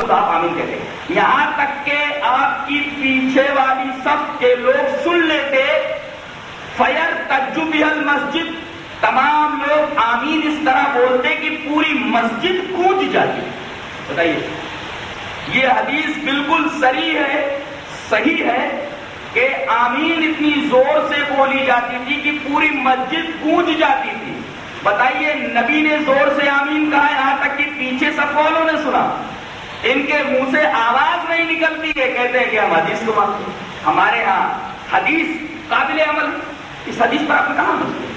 آپ آمین کہتے ہیں، یہاں تک کہ آپ کی پیچھے والی صف کے لوگ سن لیتے، فَيَرْتَجُّ بِهَا الْمَسْجِدُ، تمام لوگ آمین اس طرح بولتے کہ پوری مسجد گونج جاتی۔ بتائیے، یہ حدیث بالکل صحیح ہے کہ آمین اتنی زور سے بولی جاتی تھی کہ پوری مسجد گونج جاتی تھی۔ بتائیے، نبی نے زور سے آمین کہا، یہاں تک کہ پیچھے سب والوں نے سنا، ان کے منہ سے آواز نہیں نکلتی ہے، کہتے ہیں کہ ہم حدیث کو مانتے ہیں، ہمارے ہاں حدیث قابل عمل ہے، اس حدیث پر آپ نے کہاں عمل کیا؟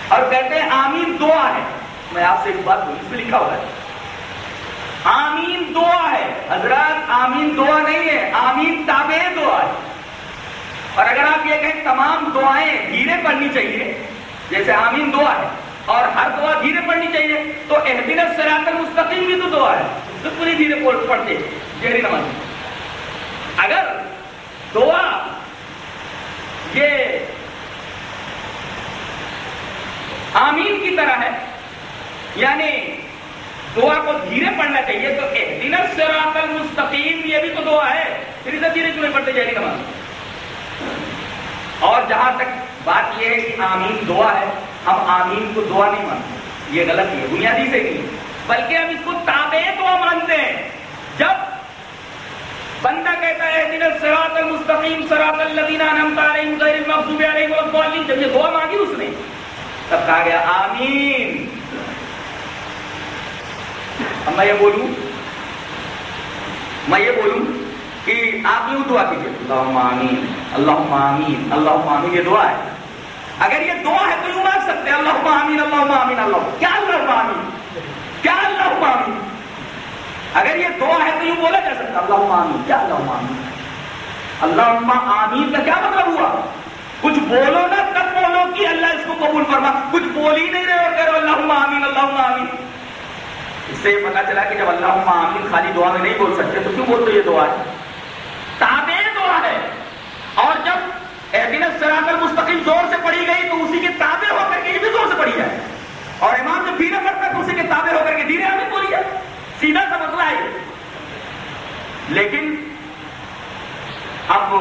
اور کہتے ہیں آمین دعا ہے۔ میں آپ سے ایک بات بولوں، اس میں لکھا ہوا ہے آمین دعا ہے۔ حضرات، آمین دعا نہیں ہے، آمین تابع دعا ہے۔ اور اگر آپ یہ کہیں تمام دعائیں دھیرے پڑھنی چاہیے، جیسے آمین دعا ہے اور ہر دعا دھیرے پڑھنی چاہیے، تو اہدنا الصراط المستقیم بھی تو دعا ہے، تو پوری دھیرے پڑھتے جہری نماز۔ اگر دعا یہ آمین کی طرح ہے، یعنی دعا کو دھیرے پڑھنا چاہیے، تو اہدنا الصراط المستقیم یہ بھی تو دعا ہے، پھر اسے دھیرے کیوں نہیں پڑھتے جہری نماز؟ اور جہاں تک بات یہ ہے کہ آمین دعا ہے، ہم آمین کو دعا نہیں مانتے، یہ غلط ہے، بنیادی سے نہیں، بلکہ ہم اس کو تابع دعا مانتے ہیں۔ جب بندہ کہتا ہے اہدنا الصراط المستقیم صراط الذین انعمت علیہم غیر المغضوب علیہم ولا الضالین، جب یہ دعا مانگی اس نے تب کہا گیا آمین۔ اب میں یہ بولوں کہ آپ یوں دعا کیجیے، اللہم آمین اللہم آمین اللہم آمین، یہ دعا ہے۔ اگر یہ دعا ہے تو یوں مانگ سکتے ہیں اللہم آمین اللہم آمین اللہم، کیا اللہم آمین، کیا اللہم آمین؟ اگر یہ دعا ہے تو یوں بولا جا سکتا اللہم آمین، کیا اللہم آمین؟ اللہم آمین کا کیا مطلب ہوا؟ کچھ بولو نا، تب بولو کہ اللہ اس کو قبول فرما، کچھ بول ہی نہیں رہے اور کہہ رہے اللہم آمین اللہم آمین۔ اس سے پتا چلا کہ جب اللہم آمین خالی دعا میں نہیں بول سکتے تو کیوں بولتے یہ دعا ہے؟ تابع دعا ہے۔ اور جب اہدنا الصراط المستقیم زور سے پڑھی گئی تو اسی کے تابع ہو کر کے یہ بھی زور سے پڑھی جائے، اور امام جب دھیرے پڑھتا تو اسی کے تابع ہو کر کے دھیرے آمین بولی جائے، سیدھا سا مسئلہ ہے۔ لیکن اب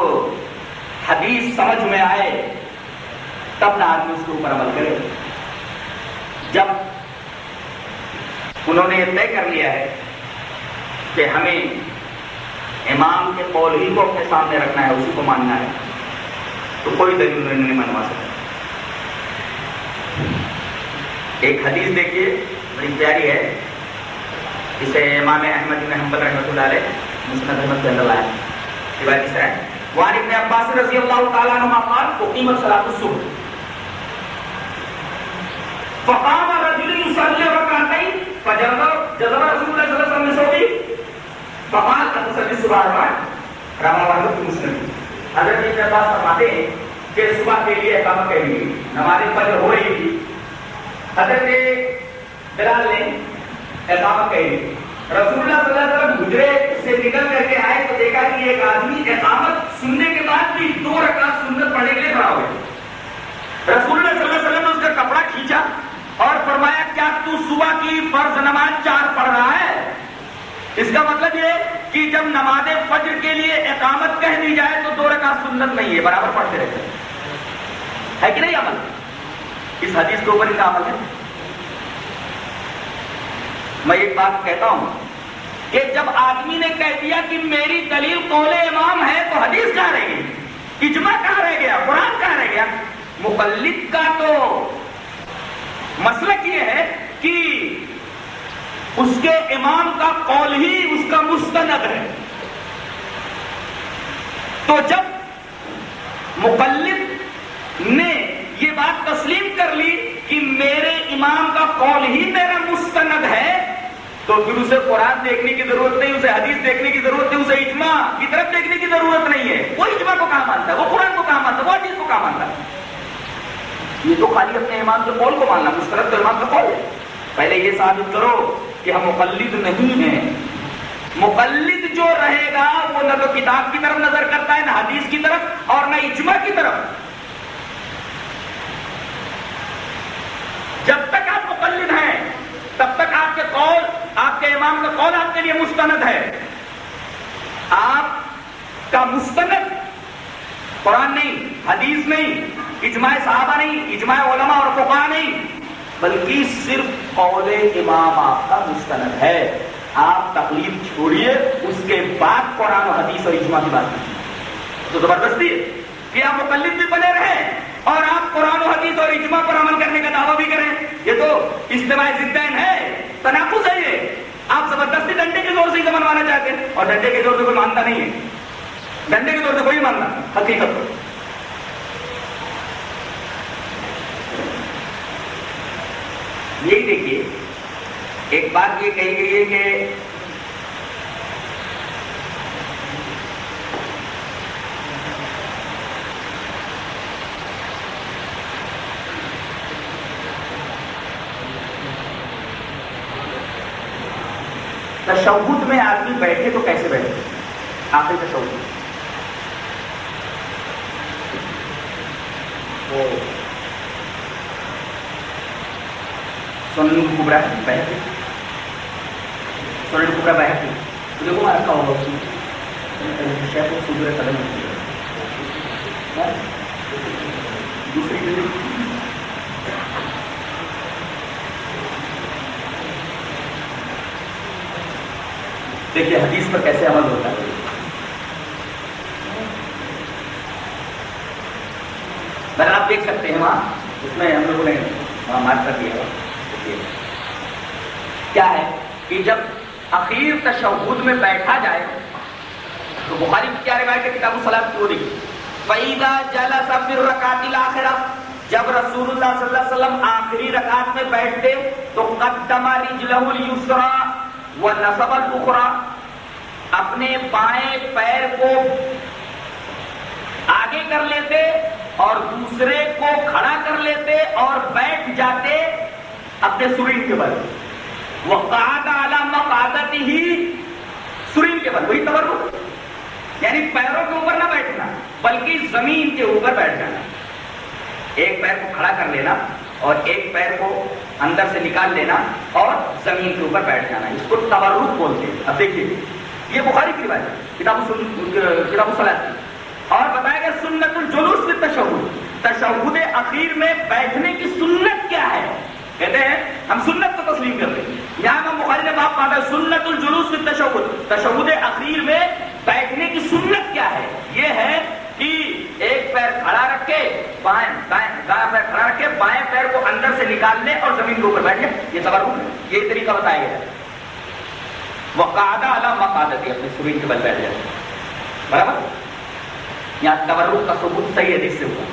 حدیث سمجھ میں آئے تب نہ آدمی اس کے اوپر عمل کرے۔ جب انہوں نے یہ طے کر لیا ہے کہ ہمیں امام کے قول ہی کو اپنے سامنے رکھنا ہے، اسی کو ماننا ہے، تو کوئی دلیل انہوں نے نہیں منوا سکتا۔ ایک حدیث دیکھیے، بڑی پیاری ہے، جسے امام احمد بن حنبل رحمۃ اللہ علیہ مسند احمد کے اندر لایا، روایت اس طرح ہے، وعن ابن عباس رضی اللہ تعالیٰ عنہما قال اقیمت صلاۃ الصبح فقام رجل يصلي ركعتين فجذب رسول الله صلى الله عليه وسلم من ثوبه فقال اتصلي الصبح اربعا رواه احمد في مسند۔ حضرت ابن عباس فرماتے ہیں کہ صبح کے لیے اقامت کے لیے نماز فجر ہو رہی تھی، حضرت بلال نے اقامت کہی، رسول اللہ صلی اللہ علیہ وسلم حجرے سے نکل کر کے آئے تو دیکھا کہ ایک آدمی اقامت سننے کے بعد بھی 2 رکعت سنت پڑھنے کے لیے کھڑا ہو گیا۔ رسول اللہ صلی اللہ علیہ وسلم نے اس کا کپڑا کھینچا اور فرمایا کیا تو صبح کی فرض نماز 4 پڑھ رہا ہے؟ اس کا مطلب یہ کہ جب نماز فجر کے لیے اقامت کہہ دی جائے تو 2 رکعت سنت نہیں ہے، برابر پڑھتے رہتے ہے کہ نہیں عمل؟ اس حدیث کے اوپر ان کا عمل ہے۔ میں ایک بات کہتا ہوں کہ جب آدمی نے کہہ دیا کہ میری دلیل قول امام ہے تو حدیث کہاں رہ گئی، اجماع کہاں رہ گیا، قرآن کہاں رہ گیا؟ مقلد کا تو مسلک یہ ہے کہ اس کے امام کا قول ہی اس کا مستند ہے، تو جب مقلد نے یہ بات تسلیم کر لی کہ میرے امام کا قول ہی میرا مستند ہے، تو پھر اسے قرآن دیکھنے کی ضرورت نہیں، اسے حدیث دیکھنے کی ضرورت نہیں، اسے اجماع کی طرف دیکھنے کی ضرورت نہیں ہے۔ وہ اجماع کو کہاں مانتا ہے، وہ قرآن کو کہاں مانتا ہے، وہ حدیث کو کہاں مانتا ہے؟ یہ تو خالی اپنے امام کے قول کو ماننا، مستند تو امام کا قول ہے۔ پہلے یہ ثابت کرو کہ ہم مقلد نہیں ہیں۔ مقلد جو رہے گا وہ نہ تو کتاب کی طرف نظر کرتا ہے، نہ حدیث کی طرف، اور نہ اجماع کی طرف۔ جب تک آپ مقلد ہیں تب تک آپ کے قول، آپ کے امام کا قول آپ کے لیے مستند ہے. آپ کا مستند قرآن نہیں، حدیث نہیں، اجماع صحابہ نہیں، اجماع علماء اور فقہاء نہیں، بلکہ صرف قول امام آپ کا مستند ہے. آپ تقلید چھوڑیے، اس کے بعد قرآن و حدیث اور اجماع کی بات کیجیے. تو زبردستی ہے کہ آپ مقلد بھی بنے رہیں اور آپ قرآن و حدیث اور اجماع پر عمل کرنے کا دعویٰ بھی کریں. یہ تو اجتماع ضدین ہے، تناقض ہے. یہ آپ زبردستی ڈنڈے کے زور سے ہی منوانا چاہتے ہیں، اور ڈنڈے کے زور سے کوئی مانتا نہیں ہے. ڈنڈے کے زور سے کوئی مانتا حقیقت کو. یہی دیکھیے، ایک بات یہ کہی گئی ہے کہ تشہد میں آدمی بیٹھے تو کیسے بیٹھے؟ آخری تشہد وہ سنن کبریٰ بحثی، سنن کبریٰ بحثی تو دیکھو رکھا ہوگا اس میں شیخ کو صدور قدم دوسری دیکھیے حدیث پر کیسے عمل ہوتا ہے. اگر آپ دیکھ سکتے ہیں وہاں اس میں ہم لوگوں نے وہاں مارک کر دیا کیا ہے کہ جب اخیر تشہد میں بیٹھا جائے تو بخاری کی کیا روایت ہے کتاب الصلاۃ کی وہ دیکھیے. فَإِذَا جَلَسَ فِي الرَّكْعَةِ الْآخِرَةِ، جب رسول اللہ صلی اللہ علیہ وسلم آخری رکعت میں بیٹھتے تو قدم رجلہ الیسریٰ ونصب الاخریٰ، اپنے بائیں پیر کو آگے کر لیتے اور دوسرے کو کھڑا کر لیتے اور بیٹھ جاتے اپنے سرین کے بل. وقعد علی مقعدتہ، سرین کے بل، وہی تورک، یعنی پیروں کے اوپر نہ بیٹھنا بلکہ زمین کے اوپر بیٹھ جانا. ایک پیر کو کھڑا کر لینا اور ایک پیر کو اندر سے نکال لینا اور زمین کے اوپر بیٹھ جانا، اس کو تورک بولتے ہیں. اب دیکھیے یہ بخاری کی روایت ہے کتاب الصلاۃ کی. اور بتایا گیا سنت الجلوس فی التشہد، تشہد اخیر میں بیٹھنے کی سنت کیا ہے. کہتے ہیں ہم سنت کو تسلیم کرتے ہیں. یہاں امام بخاری نے باب پڑھا ہے سنت الجلوس فی التشہد، تشہد اخیر میں بیٹھنے کی سنت کیا ہے. یہ ہے کہ ایک پیر کھڑا رکھ کے دائیں پیر کھڑا رکھ کے بائیں پیر کو اندر سے نکال لے اور زمین کے اوپر بیٹھ جائے. یہ تورک ہے، یہ طریقہ بتایا گیا ہے. وقعد علی مقعدتہ، اپنے سرین کے بل بیٹھ جائے. برابر. یہاں تورک کا ثبوت صحیح حدیث سے ہوا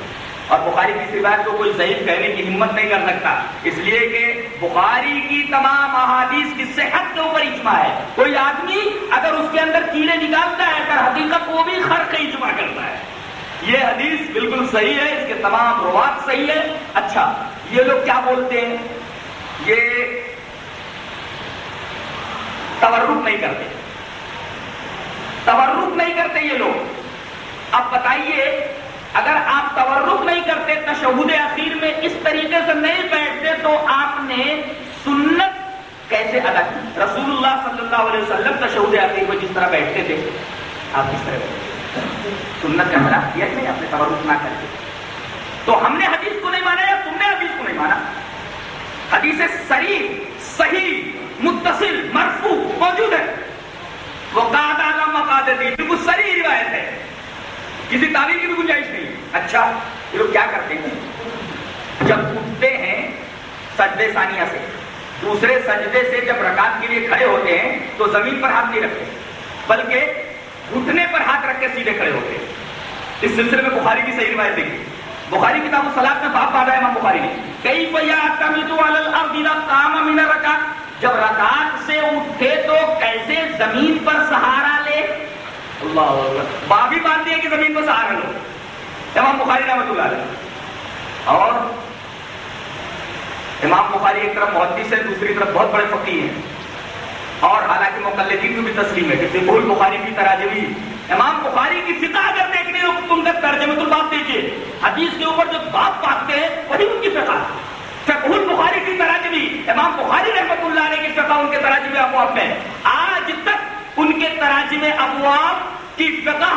اور بخاری کی روایت کو کوئی ضعیف کہنے کی ہمت نہیں کر سکتا، اس لیے کہ بخاری کی تمام احادیث کی صحت کے اوپر اجماع ہے. کوئی آدمی اگر اس کے اندر کیڑے نکالتا ہے تو حقیقت وہ بھی خرق اجماع کرتا ہے. یہ حدیث بالکل صحیح ہے، اس کے تمام روات صحیح ہے. اچھا یہ لوگ کیا بولتے ہیں؟ یہ تورک نہیں کرتے، تورک نہیں کرتے یہ لوگ. اب بتائیے اگر آپ تورک نہیں کرتے تشہد اخیر میں اس طریقے سے نہیں بیٹھتے تو آپ نے سنت کیسے ادا کی؟ رسول اللہ صلی اللہ علیہ وسلم تشہد اخیر میں جس طرح بیٹھتے تھے آپ کس طرح بیٹھتے؟ سنت کا خلاف کیا کہ نہیں آپ نے تورک نہ کر کے؟ تو ہم نے حدیث کو نہیں مانا یا تم نے حدیث کو نہیں مانا؟ حدیث صریح صحیح متصل مرفوع موجود ہے. وقعد علی مقعدتہ، بالکل صریح روایت ہے، کسی تعبیر کی بھی گنجائش نہیں. اچھا یہ لوگ کیا کرتے ہیں؟ جب اٹھتے ہیں سجدے ثانیہ سے، دوسرے سجدے سے جب رکعت کے لیے کھڑے ہوتے ہیں تو زمین پر ہاتھ نہیں رکھتے بلکہ گھٹنے پر ہاتھ رکھ کے سیدھے کھڑے ہوتے ہیں. اس سلسلے میں بخاری کی صحیح روایت دیکھیے. بخاری کتاب الصلاۃ میں باب باندھا ہے امام بخاری نے. کیف یعتمد علی الارض اذا قام من الرکعۃ، جب رکعت سے اٹھے تو کیسے زمین پر سہارا لے. اللہ بابی باندھ دی ہے کہ زمین کو سہارا لو، امام بخاری رحمۃ اللہ علیہ. اور امام بخاری ایک طرف محدث ہے، دوسری طرف بہت بڑے فقیہ ہیں، اور حالانکہ مقلدین کو بھی تسلیم ہے کہ فقہ البخاری کی تراجمی. امام بخاری کی فقہ اگر دیکھنی ہو تم تک ترجمۃ الباب دیکھیے، حدیث کے اوپر جو باب باندھتے ہیں وہی ان کی فقہ. فقہ البخاری کی تراجمی امام بخاری رحمۃ اللہ علیہ کی فقہ ان کے تراجم ابواب میں آج تک ان کے تراجم ابواب کی فقہ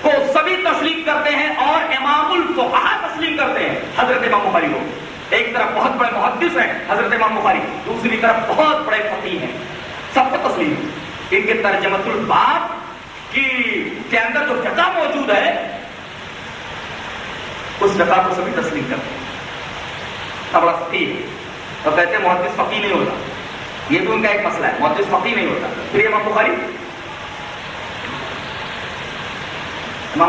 کو سبھی تسلیم کرتے ہیں اور امام الفقہاء تسلیم کرتے ہیں حضرت امام بخاری کو. ایک طرف بہت بڑے محدث ہیں حضرت امام بخاری، دوسری طرف بہت بڑے فقیہ ہیں، سب کو تسلیم. ان کے ترجمۃ الباب کے اندر جو فقہ موجود ہے اس فقہ کو سبھی تسلیم کرتے ہیں. بڑا فقیہ ہے تو کہتے ہیں محدث فقیہ نہیں ہوتا، یہ بھی ان کا ایک مسئلہ ہے، محدث فقیہ نہیں ہوتا. پھر امام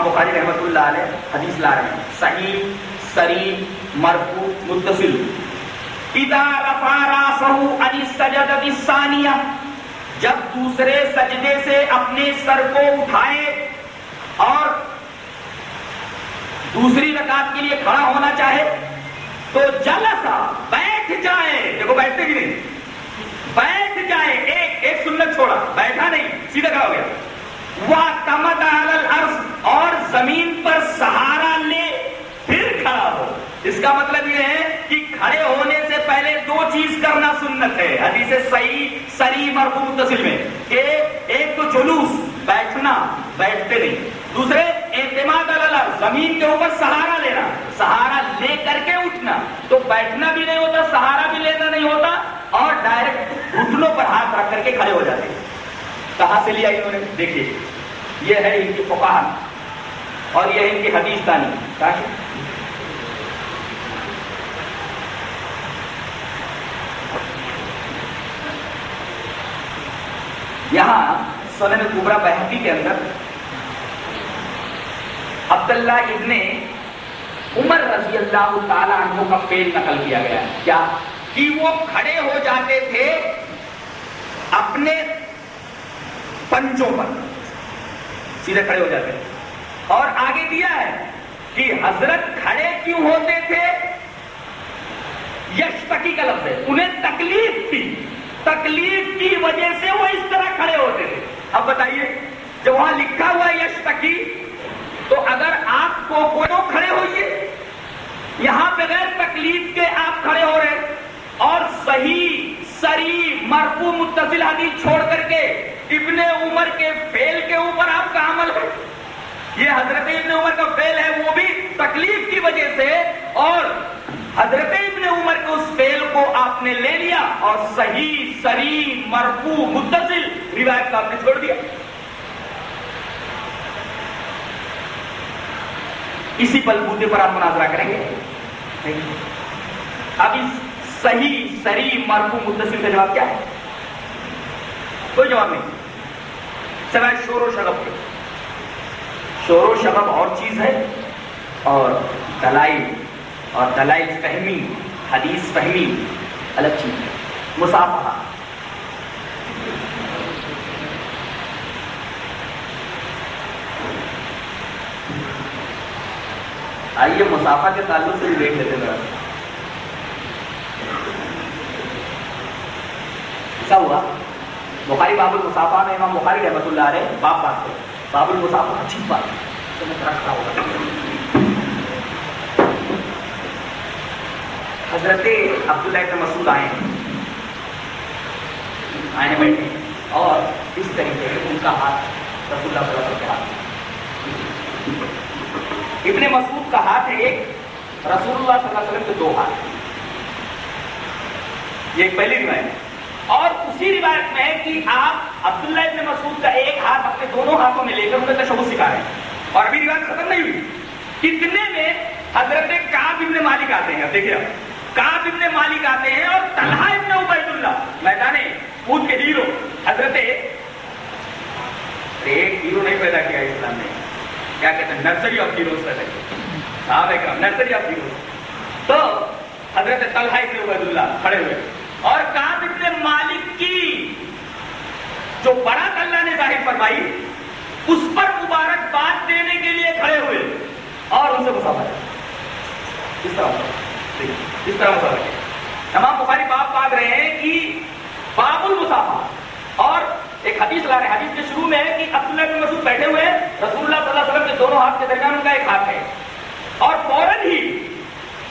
بخاری رحمۃ اللہ علیہ حدیث لا رہے ہیں صحیح صریح مرفوع متصل. اذا رفع راسه عن السجدۃ الثانیہ، جب دوسرے سجدے سے اپنے سر کو اٹھائے اور دوسری رکعت کے لیے کھڑا ہونا چاہے تو جلسا بیٹھ جائے. دیکھو بیٹھتے بھی نہیں، بیٹھ جائے. ایک سنت چھوڑا، بیٹھا نہیں، سیدھا کھڑا ہو گیا. وَاعْتَمَدَ عَلَى الْأَرْضِ، اور زمین پر سہارا لے پھر کھڑا ہو. اس کا مطلب یہ ہے کہ کھڑے ہونے سے پہلے دو چیز کرنا سنت ہے حدیث صحیح صریح مرفوع متصل میں، کہ ایک تو جلوس بیٹھنا، بیٹھتے نہیں. دوسرے اعتماد علی الارض، زمین کے اوپر سہارا لینا، سہارا لے کر کے اٹھنا. تو بیٹھنا بھی نہیں ہوتا، سہارا بھی لینا نہیں ہوتا، اور ڈائریکٹ گھٹنوں پر ہاتھ رکھ کر کے کھڑے ہو جاتے. کہاں سے لیا انہوں نے؟ دیکھیے یہ ہے ان کی فقہاء اور یہ ہے ان کی حدیث دانی. یہاں سنن کبریٰ بہقی کے اندر عبداللہ ابن عمر رضی اللہ تعالی عنہ کا فعل نقل کیا گیا ہے. کیا کہ وہ کھڑے ہو جاتے تھے اپنے پنجوں پر، سیدھے کھڑے ہو جاتے تھے. اور آگے دیا ہے کہ حضرت کھڑے کیوں ہوتے تھے؟ یشتکی کا لفظ ہے، انہیں تکلیف تھی، تکلیف کی وجہ سے وہ اس طرح کھڑے ہوتے تھے. اب بتائیے جب وہاں لکھا ہوا ہے یشتکی، تو اگر آپ کو کوئی تو کھڑے ہوئیے، یہاں بغیر تکلیف کے آپ کھڑے ہو رہے اور صحیح صریح مرفوع متصل حدیث چھوڑ کر کے ابن عمر کے فعل کے اوپر آپ کا عمل ہے. یہ حضرت ابن عمر کا فعل ہے، وہ بھی تکلیف کی وجہ سے، اور حضرت ابن عمر کے اس فعل کو آپ نے لے لیا اور صحیح صریح مرفوع متصل روایت کا آپ نے چھوڑ دیا. اسی بلبوتے پر آپ مناظرہ کریں گے. اب اس صحیح صریح مرفوع متصل کا جواب کیا ہے؟ کوئی جواب نہیں سوائے شور و شغب کے. شور و شغب اور چیز ہے، اور دلائل اور دلائل فہمی، حدیث فہمی الگ چیز ہے. مصافحہ، آئیے مصافحہ کے تعلق سے بھی دیکھ لیتے ہیں. ایسا ہوا بخاری باب المصافحہ میں امام بخاری رحمۃ اللہ علیہ باب بات کرے باب المصافحہ، اچھی بات تو میں رکھتا ہوگا. حضرت عبداللہ ابن مسعود آئے بیٹھے اور اس طریقے سے ان کا ہاتھ رسول اللہ صلی اللہ علیہ وسلم کے ہاتھ. ابن مسعود کا ہاتھ ہے ایک، رسول اللہ صلی اللہ علیہ وسلم کے دو ہاتھ. یہ ایک پہلی روایت ہے. اور اسی روایت میں ہے کہ آپ عبداللہ ابن مسعود کا ایک ہاتھ اپنے دونوں ہاتھوں میں لے کر انہیں تشہد سکھا رہے ہیں. اور ابھی روایت ختم نہیں ہوئی. اتنے میں حضرت کعب ابن مالک آتے ہیں. دیکھیے کعب ابن مالک آتے ہیں اور طلحہ ابن عبید اللہ میدان احد کے ہیرو. حضرت ایک ہیرو نہیں پیدا کیا اسلام نے، کیا کہتے ہیں نرسری آف ہیروز پیدا کیا صاحب اکرام، نرسری آف ہیروز. تو حضرت طلحہ ابن عبید اللہ کھڑے ہوئے اور کعب ابن مالک کی جو برات اللہ نے ظاہر فرمائی اس پر مبارکباد دینے کے لیے کھڑے ہوئے اور ان سے مصافحہ. اس طرح مصافحہ امام بخاری باب پاک رہے ہیں کہ باب المصافحہ. اور ایک حدیث لا رہے ہیں، حدیث کے شروع میں ہے کہ عبداللہ بن مسعود بیٹھے ہوئے ہیں، رسول اللہ صلی اللہ علیہ وسلم کے دونوں ہاتھ کے درمیان ان کا ایک ہاتھ ہے. اور فوراً ہی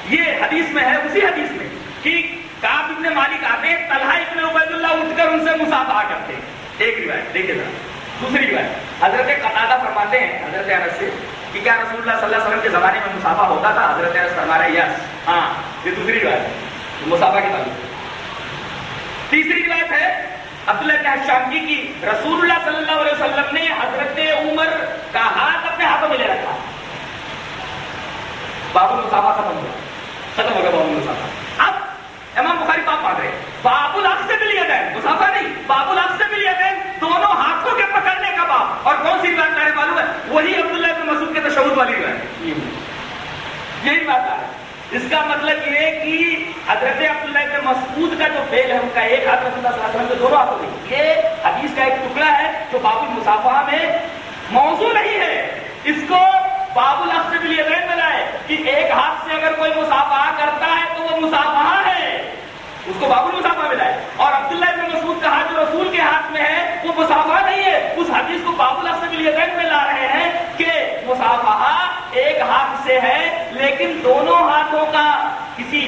یہ حدیث میں ہے، اسی حدیث میں کہ کعب ابن مالک آتے ہیں, طلحہ ابن عبید اللہ اٹھ کر ان سے مصافحہ کرتے ہیں. ایک روایت دیکھیے ذرا. دوسری روایت حضرت قتادہ فرماتے ہیں حضرت انس سے کہ کیا رسول اللہ صلی اللہ علیہ وسلم کے زمانے میں مصافحہ ہوتا تھا؟ حضرت انس فرما رہے ہیں یس, ہاں. یہ دوسری روایت مصافحہ کے تعلق. تیسری روایت ہے عبداللہ بن شامی کی, رسول اللہ صلی اللہ علیہ وسلم نے حضرت عمر کا ہاتھ اپنے ہاتھوں میں لے رکھا. باب المصافحہ ختم ہو گیا باب المصافحہ. اب امام بخاری باب پڑھ رہے ہیں باب الاخذ بالیدین, مصافحہ نہیں, باب الاخذ بالیدین, دونوں ہاتھوں کے پکڑنے کا باب. اور کون سی روایت میرے معلوم ہے؟ وہی عبداللہ بن مسعود کے تشہد والی روایت. یہی بات ہے. اس کا مطلب یہ ہے کہ حضرت عبداللہ بن مسعود کا جو فعل ہے ان کا ایک ہاتھ رسول اللہ صلی اللہ علیہ وسلم کے دونوں ہاتھوں میں, یہ حدیث کا ایک ٹکڑا ہے جو باب المصافحہ میں موضوع نہیں ہے. اس کو باب الاخذ بالیدین میں لائے کہ ایک ہاتھ سے اگر کوئی مصافحہ کرتا ہے تو وہ مصافحہ ہے, اس کو باب المصافحہ میں لائے. اور عبداللہ بن مسعود کا ہاتھ جو رسول کے ہاتھ میں ہے وہ مصافحہ نہیں ہے, اس حدیث کو باب الاخذ بالیدین میں لا رہے ہیں کہ مصافحہ ایک ہاتھ سے ہے لیکن دونوں ہاتھوں کا, کسی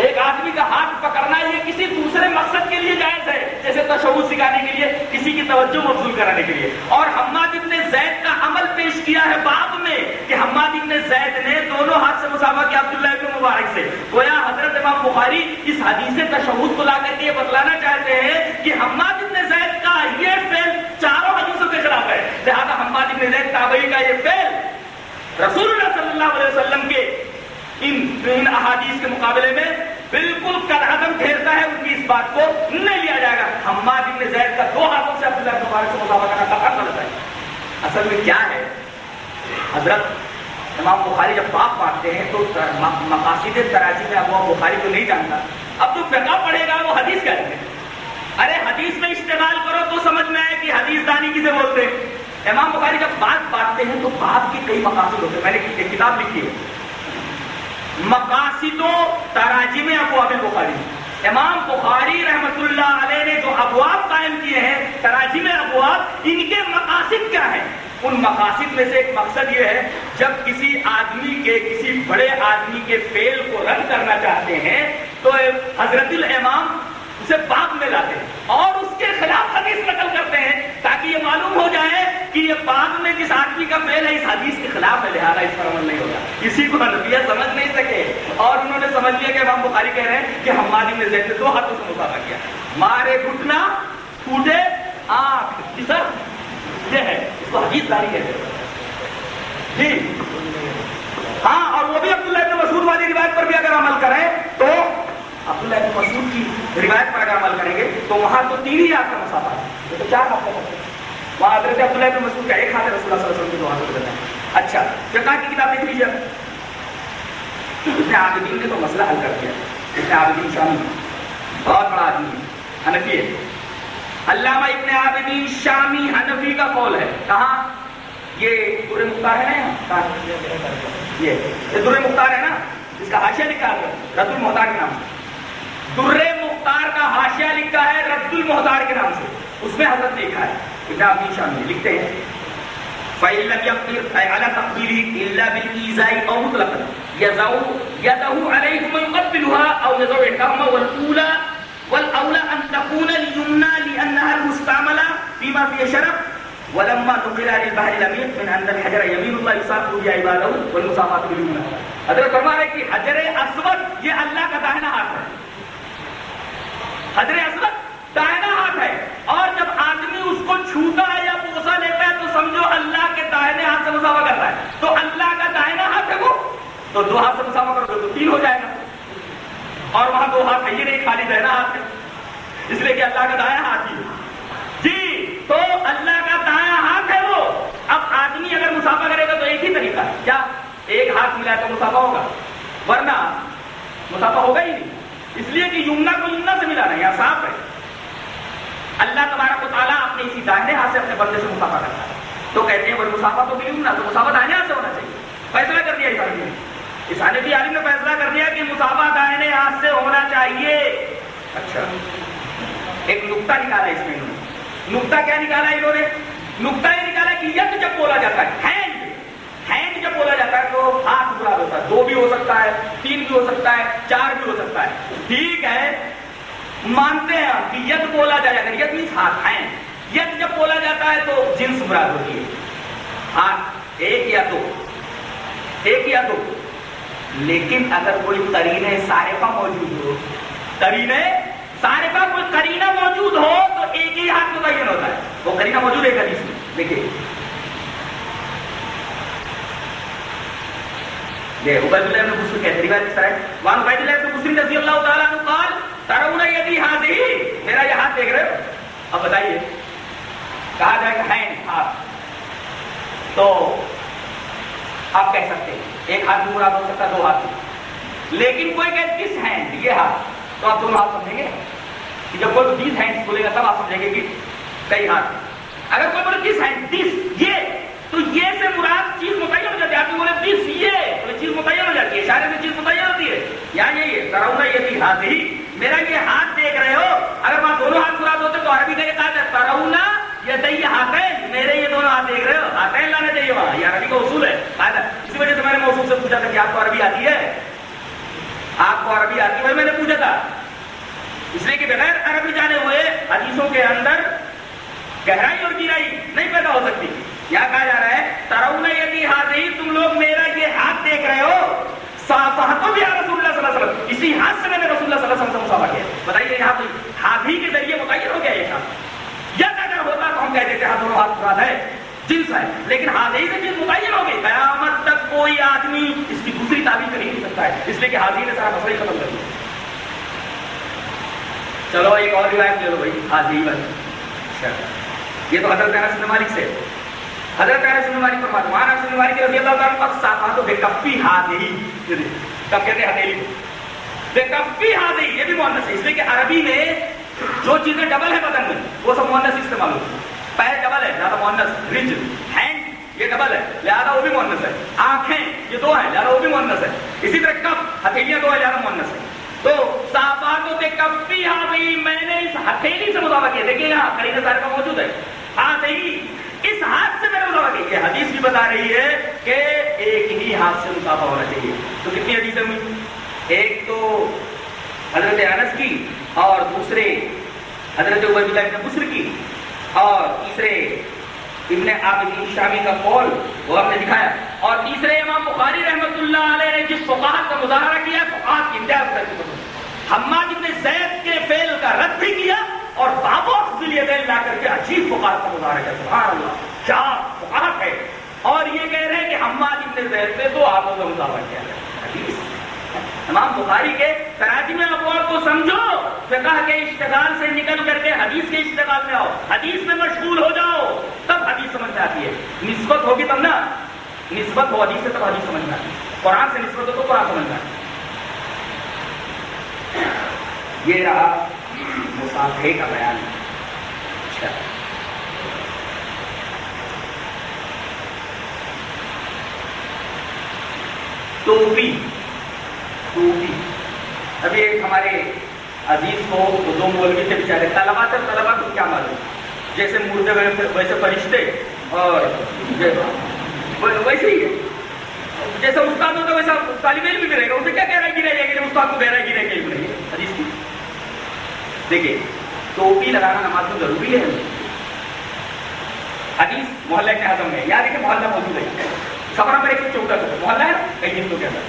ایک آدمی کا ہاتھ پکڑنا یہ کسی دوسرے مقصد کے لیے جائز ہے, جیسے تشہد سکھانے کے لیے, کسی کی توجہ مبذول کرانے کے لیے. اور حماد ابن زید کا عمل پیش کیا ہے باب میں کہ حماد ابن زید نے دونوں ہاتھ سے مصافحہ کیا عبداللہ ابن مبارک سے. گویا حضرت امام بخاری اس حدیث تشہد کو لا کر کے یہ بتلانا چاہتے ہیں کہ حماد ابن زید کا یہ فعل چاروں حدیثوں کے خلاف ہے, لہذا حماد ابن زید تابعی کا یہ فعل رسول اللہ صلی اللہ علیہ وسلم کے ان احادیث کے مقابلے میں بالکل قدعتن ٹھہرتا ہے, ان کی اس بات کو نہیں لیا جائے گا. حماد ابن زید کا دو ہاتھوں سے عبداللہ بن مبارک سے مصافحہ کرنا قطعاً غلط ہے. اصل میں کیا ہے, حضرت امام بخاری جب باب پڑھتے ہیں تو مقاصد تراجم میں ابواب بخاری کو نہیں جانتا. اب جو فقہ پڑھے گا وہ حدیث کہتے ہیں, ارے حدیث میں اشتغال کرو تو سمجھ میں آئے کہ حدیث دانی کسے بولتے ہیں. امام بخاری جب بات پڑھتے ہیں تو بات کے کئی مقاصد ہوتے ہیں. میں نے ایک کتاب لکھی ہے مقاصد و تراجم ابواب البخاری. امام بخاری رحمت اللہ علیہ نے جو ابواب قائم کیے ہیں تراجم ابواب, ان کے مقاصد کیا ہیں؟ ان مقاصد میں سے ایک مقصد یہ ہے جب کسی آدمی کے, کسی بڑے آدمی کے فعل کو رد کرنا چاہتے ہیں تو حضرت الامام اسے باب میں لاتے ہیں اور اس کے خلاف حدیث نقل کرتے ہیں تاکہ یہ معلوم ہو جائے کہ یہ باب میں جس آدمی کا فعل ہے اس حدیث کے خلاف ہے, لہذا اس پر عمل نہیں ہوگا. کسی کو حنفیہ سمجھ نہیں سکے اور انہوں نے سمجھ لیا کہ امام بخاری کہہ رہے ہیں کہ حماد بن زید نے دو ہاتھوں سے مصافحہ کیا, مارے گھٹنا ٹوٹے آنکھ, یہ ہے, اس کو حدیث داری کہتے ہیں. جی ہاں, اور وہ بھی عبداللہ بن مسعود والی روایت پر بھی اگر عمل کریں تو عبداللہ بن مسعود کی روایت پر اگر عمل کریں گے تو وہاں تو 3 ہی ہاتھ کا مصافحہ ہے, تو 4 ہاتھ کا مصافحہ. وہاں حضرت عبداللہ بن مسعود کا ایک ہاتھ ہے, رسول اللہ صلی اللہ علیہ وسلم کے 2 ہاتھ ہوتے ہیں. اچھا فقہ کی کتاب دیکھ لیجیے. ابن عابدین نے تو مسئلہ حل کر دیا. ابن عابدین شامی بہت بڑا آدمی ہے, حنفی ہے. علامہ ابن عابدین شامی حنفی کا قول ہے. کہاں؟ یہ در مختار ہے نا, یہ در مختار ہے نا, اس کا حاشیہ لکھا ہے رد المحتار کے نام سے. در مختار کا حاشیہ لکھا ہے رد المحتار کے نام سے, اس میں حضرت نے لکھا ہے ابن عابدین شامی لکھتے ہیں فَإِن لَمْ يَقْدِرْ عَلَى تَقْبِيلِهِ إِلَّا بِالْإِيذَاءِ أَوْ مُطْلَقًا يَضَعُ يَدَهُ عَلَيْهِ وَيُقَبِّلُهَا أَوْ يَضَعُ إِحْدَاهُمَا وَالْأَوْلَى أَن تَكُونَ الْيُمْنَى لِأَنَّهَا الْمُسْتَعْمَلَةُ فِيمَا فِيهِ شَرَفٌ وَلَمَّا نُقِلَ عَنِ الْبَحْرِ الْأَمِينِ مِنْ أَنَّ الْحَجَرَ يَمِينُ اللَّهِ يُصَافِحُ بِهِ عِبَادَهُ وَالْمُصَافَحَةُ بِالْيُمْنَى. حضرت فرما رہے کہ حجر اسود یہ اللہ کا داہنا ہاتھ ہے. حجر اسود داہنا ہاتھ ہے, اور جب آدمی اس کو چھوتا ہے یا بوسا لیتا ہے تو سمجھو اللہ کے داہنے ہاتھ سے مصافحہ کرتا ہے. تو اللہ کا داہنا ہاتھ ہے وہ, تو 2 ہاتھ سے مصافحہ کرو تو 3 ہو جائے گا. اور وہاں 2 ہاتھ ہے, یہ نہیں خالی داہنا ہاتھ ہے, اس لیے کہ اللہ کا داہنا ہاتھ ہی ہے. جی تو اللہ کا داہنا ہاتھ ہے وہ. اب آدمی اگر مصافحہ کرے گا تو ایک ہی طریقہ ہے, کیا ایک ہاتھ ملا تو مصافحہ ہوگا, ورنہ مصافحہ ہوگا ہی نہیں, اس لیے کہ یمنا کو یمنا سے ملانا یہاں صاف ہے. اللہ تبارک و تعالیٰ اپنے اسی داہنے ہاتھ سے اپنے بندے سے مصافحہ کرتا ہے, تو کہتے ہیں وہ مصافحہ تو یمنا, تو مصافحہ داہنے ہاتھ سے ہونا چاہیے. فیصلہ کر دیا اس حنفی عالم نے فیصلہ کر دیا کہ مصافحہ داہنے ہاتھ سے ہونا چاہیے. اچھا ایک نقطہ نکالا اس میں, نقطہ کیا نکالا انہوں نے؟ نقطہ یہ نکالا کہ ید جب بولا جاتا ہے, ہینڈ جب بولا جاتا ہے تو ہاتھ مراد ہوتا ہے. 2 بھی ہو سکتا ہے, 3 بھی ہو سکتا ہے, 4 بھی ہو سکتا ہے. ٹھیک ہے, مانتے ہیں کہ ید بولا جائے، اگر ید مینس ہاتھ ہیں، ید جب بولا جاتا ہے تو جنس مراد ہوتی ہے، ہاتھ ایک یا دو، ایک یا دو. لیکن اگر کوئی قرینہ صارفہ موجود ہو، قرینہ صارفہ کوئی قرینہ موجود ہو تو ایک ہی ہاتھ متعین ہوتا ہے. وہ قرینہ موجود ہے حدیث میں، دیکھیے یہ عبید اللہ بن مسلم کہتے ہیں، روایت اس طرح ہے، وان عبید اللہ بن مسلم رضی اللہ تعالیٰ عنہ قال ترون یدی ہذہ، میرا یہ ہاتھ دیکھ رہے ہو؟ اب بتائیے کہا جائے کہ ہے ہاتھ تو آپ کہہ سکتے ہیں ایک ہاتھ بھی مراد ہو سکتا ہے، دو ہاتھ بھی. لیکن کوئی کہ دس ہینڈ، یہ ہاتھ، تو آپ دونوں ہاتھ سمجھیں گے کہ جب کوئی دس ہینڈ بولے گا تب آپ سمجھیں گے کہ کئی ہاتھ. اگر کوئی بولے دس ہینڈ، دس یہ، تو یہ سے مراد چیز متعین ہو جاتی ہے. آپ بھی بولے دس یہ، تو چیز متعین ہو جاتی ہے، اشارے سے چیز متعین ہوتی ہے. یہاں یہی ہے ترون یدی ہذہ، میرا یہ ہاتھ دیکھ رہے ہو. اگر وہاں دونوں ہاتھ مراد ہوتے تو عربی کا یہ کہا جاتا ہے ترون یدی ہاتین، میرے یہ دونوں ہاتھ دیکھ رہے ہو، ہاتین لانا چاہیے وہاں، یہ عربی کا اصول ہے. اسی وجہ سے میں نے موصوف سے پوچھا تھا کہ آپ کو عربی آتی ہے، آپ کو عربی آتی ہے، میں نے پوچھا تھا اس لیے کہ بغیر عربی جانے ہوئے حدیثوں کے اندر گہرائی اور گہرائی نہیں پیدا ہو سکتی. یہاں کہا جا رہا ہے ترون یدی ہذہ، تم لوگ میرا یہ ہاتھ دیکھ رہے ہو. صافحت بیا رسول اللہ صلی اللہ علیہ وسلم، اسی ہاتھ سے میں نے رسول اللہ صلی اللہ علیہ وسلم سے مصافحہ کیا. بتائیے یہاں تو ہاتھی کے ذریعے متعین ہو گیا ایک ہاتھ. ید اگر ہوتا تو ہم کہہ دیتے ہاں دونوں ہاتھ مراد ہے، جنس ہے، لیکن ہاتھی سے چیز متعین ہو گئی. قیامت تک کوئی آدمی اس کی دوسری تعبیر کر ہی نہیں سکتا ہے، اس لیے کہ ہاتھی نے سارا مسئلہ ہی ختم کر دیا. چلو ایک اور روایت لے لو بھائی ہاتھی والی. یہ تو حضرت انس بن مالک سے، حضرت انس بن مالک فرماتے ہیں، انس بن مالک رضی اللہ تعالیٰ عنہ صافحہ بے کفی ہاتھی، کب کہتے ہیں ہتھیلی کو، بے کفی ہاتھی، یہ بھی مؤنث ہے، اس لیے کہ عربی میں جو چیزیں ڈبل ہے بدن میں وہ سب مؤنث استعمال ہوتی ہے. پیر ڈبل ہے لہذا مؤنث، رجل ہینڈ یہ ڈبل ہے لہذا وہ بھی مؤنث ہے، آنکھیں یہ دو ہیں لہذا وہ بھی مؤنث ہے. اسی طرح کف، ہتھیلیاں دو ہیں لہذا مؤنث ہے. تو صافحہ بے کفی ہاتھی، میں نے اس ہتھیلی سے مصافحہ کیا. دیکھیے یہاں قرینہ صارفہ موجود ہے، ہاتھی، اس ہاتھ سے میں نے مصافحہ کیا. یہ حدیث بھی بتا رہی ہے کہ ایک ہی ہاتھ سے مصافحہ ہونا چاہیے. تو کتنی حدیثیں ہوئی؟ ایک تو حضرت انس کی، اور دوسرے حضرت عبید اللہ بن مسلم کی، اور تیسرے ابن عابدین شامی کا قول وہ ہم نے دکھایا، اور تیسرے امام بخاری رحمۃ اللہ علیہ نے جس فقاہت کا مظاہرہ کیا، فقاہت کی انتہا، حماد بن زید کے فعل کا رد بھی کیا اور باب و افضل یدین لا کر کے عجیب فقاہت کا مظاہرہ کیا. سبحان اللہ، کیا فقاہت ہے. اور یہ کہہ رہے ہیں کہ حماد بن زید نے دو ہاتھوں کا مظاہرہ کیا ہے. حدیث امام بخاری کے تراجم ابواب کو سمجھو، فقہ کے اشتغال سے نکل کر کے حدیث کے اشتغال میں آؤ، حدیث میں مشغول ہو جاؤ، تب حدیث سمجھ میں آتی ہے. نسبت ہوگی تب نا، نسبت ہو حدیث سے تب حدیث سمجھ میں آتی ہے. قرآن سے نسبت ہو تو قرآن سمجھ میں آتی ہے. یہ رہا مصافحے کا بیان. اچھا ٹوپی، ٹوپی ابھی ایک ہمارے عزیز کو دو مولوی تھے بیچارے، طلبا تھے، طلبا کو کیا معلوم، جیسے مردے ویسے فرشتے، اور ویسے ہی ہے جیسے استاد ہوتا ویسا طالب علم بھی رہے گا. اسے کیا کہہ رہا ہے گرے گا کہ استاد کو گہرا گرے گا علم نہیں ہے. حدیث کی دیکھیے ٹوپی لگانا نماز میں ضروری ہے. حدیث محلہ ابن حزم میں، یاد ہے کہ محلہ موجود ہے، صفحہ نمبر 114 محلہ ہے کئی جلدوں کے اندر،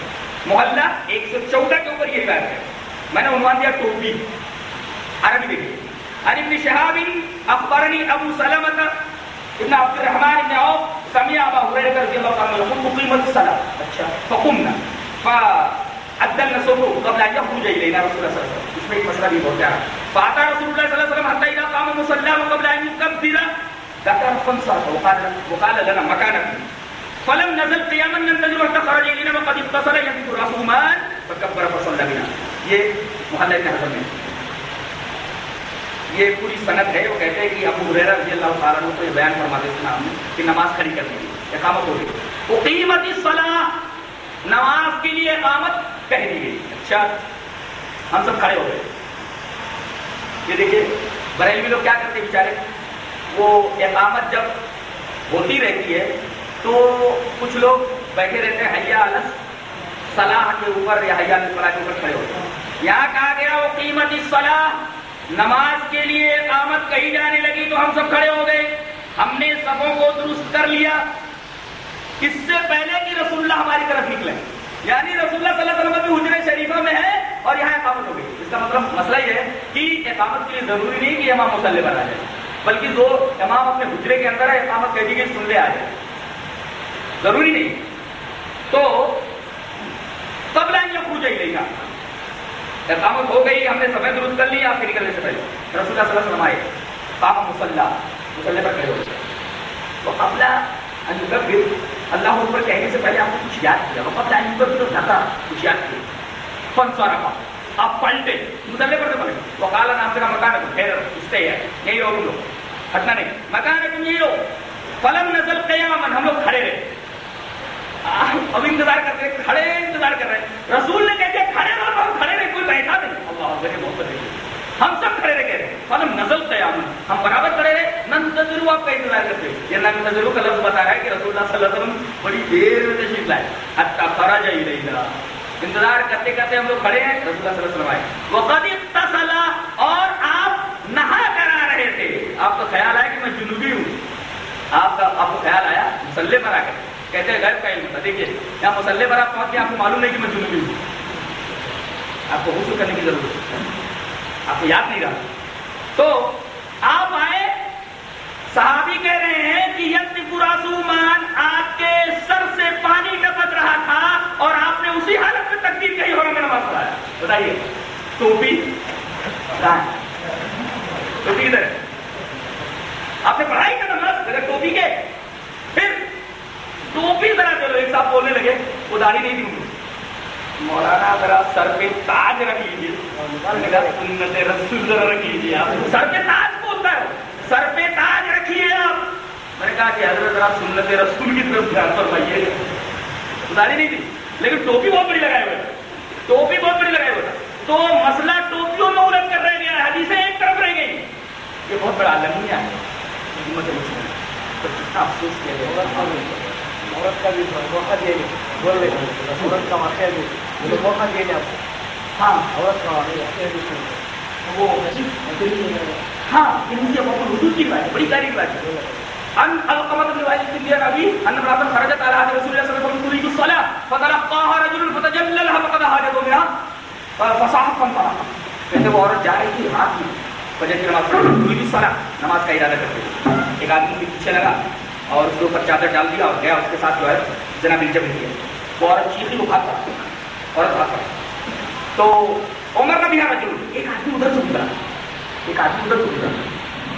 محلہ 114 کے اوپر یہ روایت ہے. میں نے عنوان دیا ٹوپی. عربی دیکھیے، عن ابن شہاب اخبرنی ابو سلمۃ ابن عبد الرحمن ابن عوف سمع ابا ہریرہ رضی اللہ عنہ یقول اقیمت الصلاۃ، اچھا فقمنا فعدلنا الصفوف قبل ان يخرج الینا رسول اللہ صلی اللہ علیہ وسلم. اس میں ایک مسئلہ بھی بہت پیارا. فاتى رسول الله صلی اللہ علیہ وسلم حتى اذا قام مصلاه قبل ان يكبر ذكر خمسة وقال لنا مكانكم فلم نزل قياما ننتظر حتى خرج الينا وقد اتصل يده رسومان فكبر فصلى بنا. یہ محلہ ابن حزم میں یہ پوری سند ہے. وہ کہتے ہیں کہ ابو ہریرہ رضی اللہ تعالیٰ عنہ کو یہ بیان فرماتے ہیں کہ نماز کھڑی کر دی، اقامت ہو گئی. اقیمت الصلاۃ، نماز کے لیے اقامت کہہ دی گئی. اچھا ہم سب کھڑے ہو گئے. یہ دیکھیے بریلوی لوگ کیا کرتے ہیں بیچارے، وہ اقامت جب ہوتی رہتی ہے تو کچھ لوگ بیٹھے رہتے ہیں حیا علی الصلاۃ کے اوپر یا حیا علی الفلاح کے اوپر کھڑے ہوتے ہیں. یہاں کہا گیا اقیمت الصلاۃ، نماز کے لیے اقامت کہی جانے لگی تو ہم سب کھڑے ہو گئے. ہم نے صفوں کو درست کر لیا اس سے پہلے کہ رسول اللہ ہماری طرف نکلے. یعنی رسول اللہ صلی اللہ علیہ وسلم بھی حجرہ شریفہ میں ہے اور یہاں اقامت ہو گئی. اس کا مطلب مسئلہ یہ ہے کہ اقامت کے لیے ضروری نہیں کہ امام مصلی پر آ جائے، بلکہ جو امام اپنے حجرے کے اندر ہے اقامت کہہ دی کہ سن لے آ جائے، ضروری نہیں. تو قبل ان یخرج الینا اقامت ہو گئی، ہم نے صفیں درست کر لی. آپ کے نکلنے سے پہلے رسول اللہ صلی اللہ علیہ وسلم آئے، قام مصلی پر کھڑے ہو گئے. تو قبل ان یکبر اللہ اکبر کہنے سے پہلے آپ نے کچھ یاد کیا. قبل ان یکبر تو تھا کچھ یاد کیا. فانصرف آپ پلٹے مصلی پر سے پلٹے. وقال نام کا مکان ہے اسٹے ہے یہی رہو تم لوگ، ہٹنا نہیں، مکان ہے تم یہی رہو. فلم نزل قیاما ہم لوگ کھڑے رہے. اب انتظار کر رہے، کھڑے انتظار کر رہے. رسول نے کہتے کھڑے رہو، ہم کھڑے رہے، کوئی بیٹھا نہیں. اللہ اکبر محبت ہے. ہم سب کھڑے رہے کہہ رہے فلم نزل قیاما ہم برابر کھڑے رہے. ننتظر آپ کا انتظار کرتے. یہ ننتظر کا لفظ بتا رہا ہے کہ رسول اللہ صلی اللہ علیہ وسلم بڑی دیر میں تشریف لائے. حتی خرج الینا انتظار کرتے کرتے ہم لوگ کھڑے ہیں. رسول اللہ صلی اللہ علیہ وسلم آئے. وقد اغتسل اور آپ نہا کر آ رہے تھے. آپ کو خیال آیا کہ میں جنوبی ہوں. آپ کو خیال آیا مصلی پر آ کر کہتے ہیں غیب کا علم تھا. دیکھیے یہاں مصلی پر آپ پہنچ کے آپ کو معلوم نہیں کہ میں جنوبی ہوں. آپ کو غسل کرنے کی ضرورت ہے، آپ کو یاد نہیں رہا. تو آپ آئے، صحابی کہہ رہے ہیں کہ یقین رسومان آپ کے سر سے پانی ٹپک رہا تھا اور آپ نے اسی حالت میں تکبیر کہی اور ہمیں نماز پڑھایا. بتائیے ٹوپی کہاں ہے؟ ٹوپی کدھر ہے؟ آپ نے پڑھائی کا نماز بغیر ٹوپی کے. پھر ٹوپی ذرا چلو ایک صاحب بولنے لگے وہ داڑھی نہیں تھی. مولانا ذرا سر پہ تاج رکھ لیجیے. سنت رسول ذرا رکھ لیجیے. آپ سر پہ تاج بولتا ہے، سر پہ تاج رکھیے آپ. میں نے کہا کہ حضرت ذرا سنت رسول کی طرف دھیان فرمائیے. داڑھی نہیں تھی لیکن ٹوپی بہت بڑی لگائے ہوئے، ٹوپی بہت بڑی لگائے ہوئے. تو مسئلہ ٹوپیوں میں الجھ کر رہ گیا، حدیثیں ایک طرف رہ گئی. یہ بہت بڑا المیہ ہے. افسوس کیا جائے عورت کا بھی موقع دے دیں. بول رہے عورت کا واقعہ بھی موقع دے دیں آپ کو. ہاں عورت کا واقعہ وہ ہاں حدود کی بات ہے، بڑی کاری بات ہے. ان القمۃ بن وائل بن ابی ان امرأة خرجت على عهد رسول الله صلى الله عليه وسلم تريد الصلاة فتلقاها رجل فتجللها فقضى حاجته منها فصاحت فانطلق. کہتے وہ عورت جا رہی تھی رات میں فجر کی نماز پڑھ تريد الصلاة نماز کا ارادہ کرتے. ایک آدمی کے پیچھے لگا اور اس کے اوپر چادر ڈال دیا اور گیا. اس کے ساتھ جو ہے زنا بالجبر کیا. وہ عورت چیخی وہ بھاگتا، عورت بھاگتا. تو عمر کا بھی رجل ایک آدمی ادھر سے گزرا، ایک آدمی ادھر سے گزرا.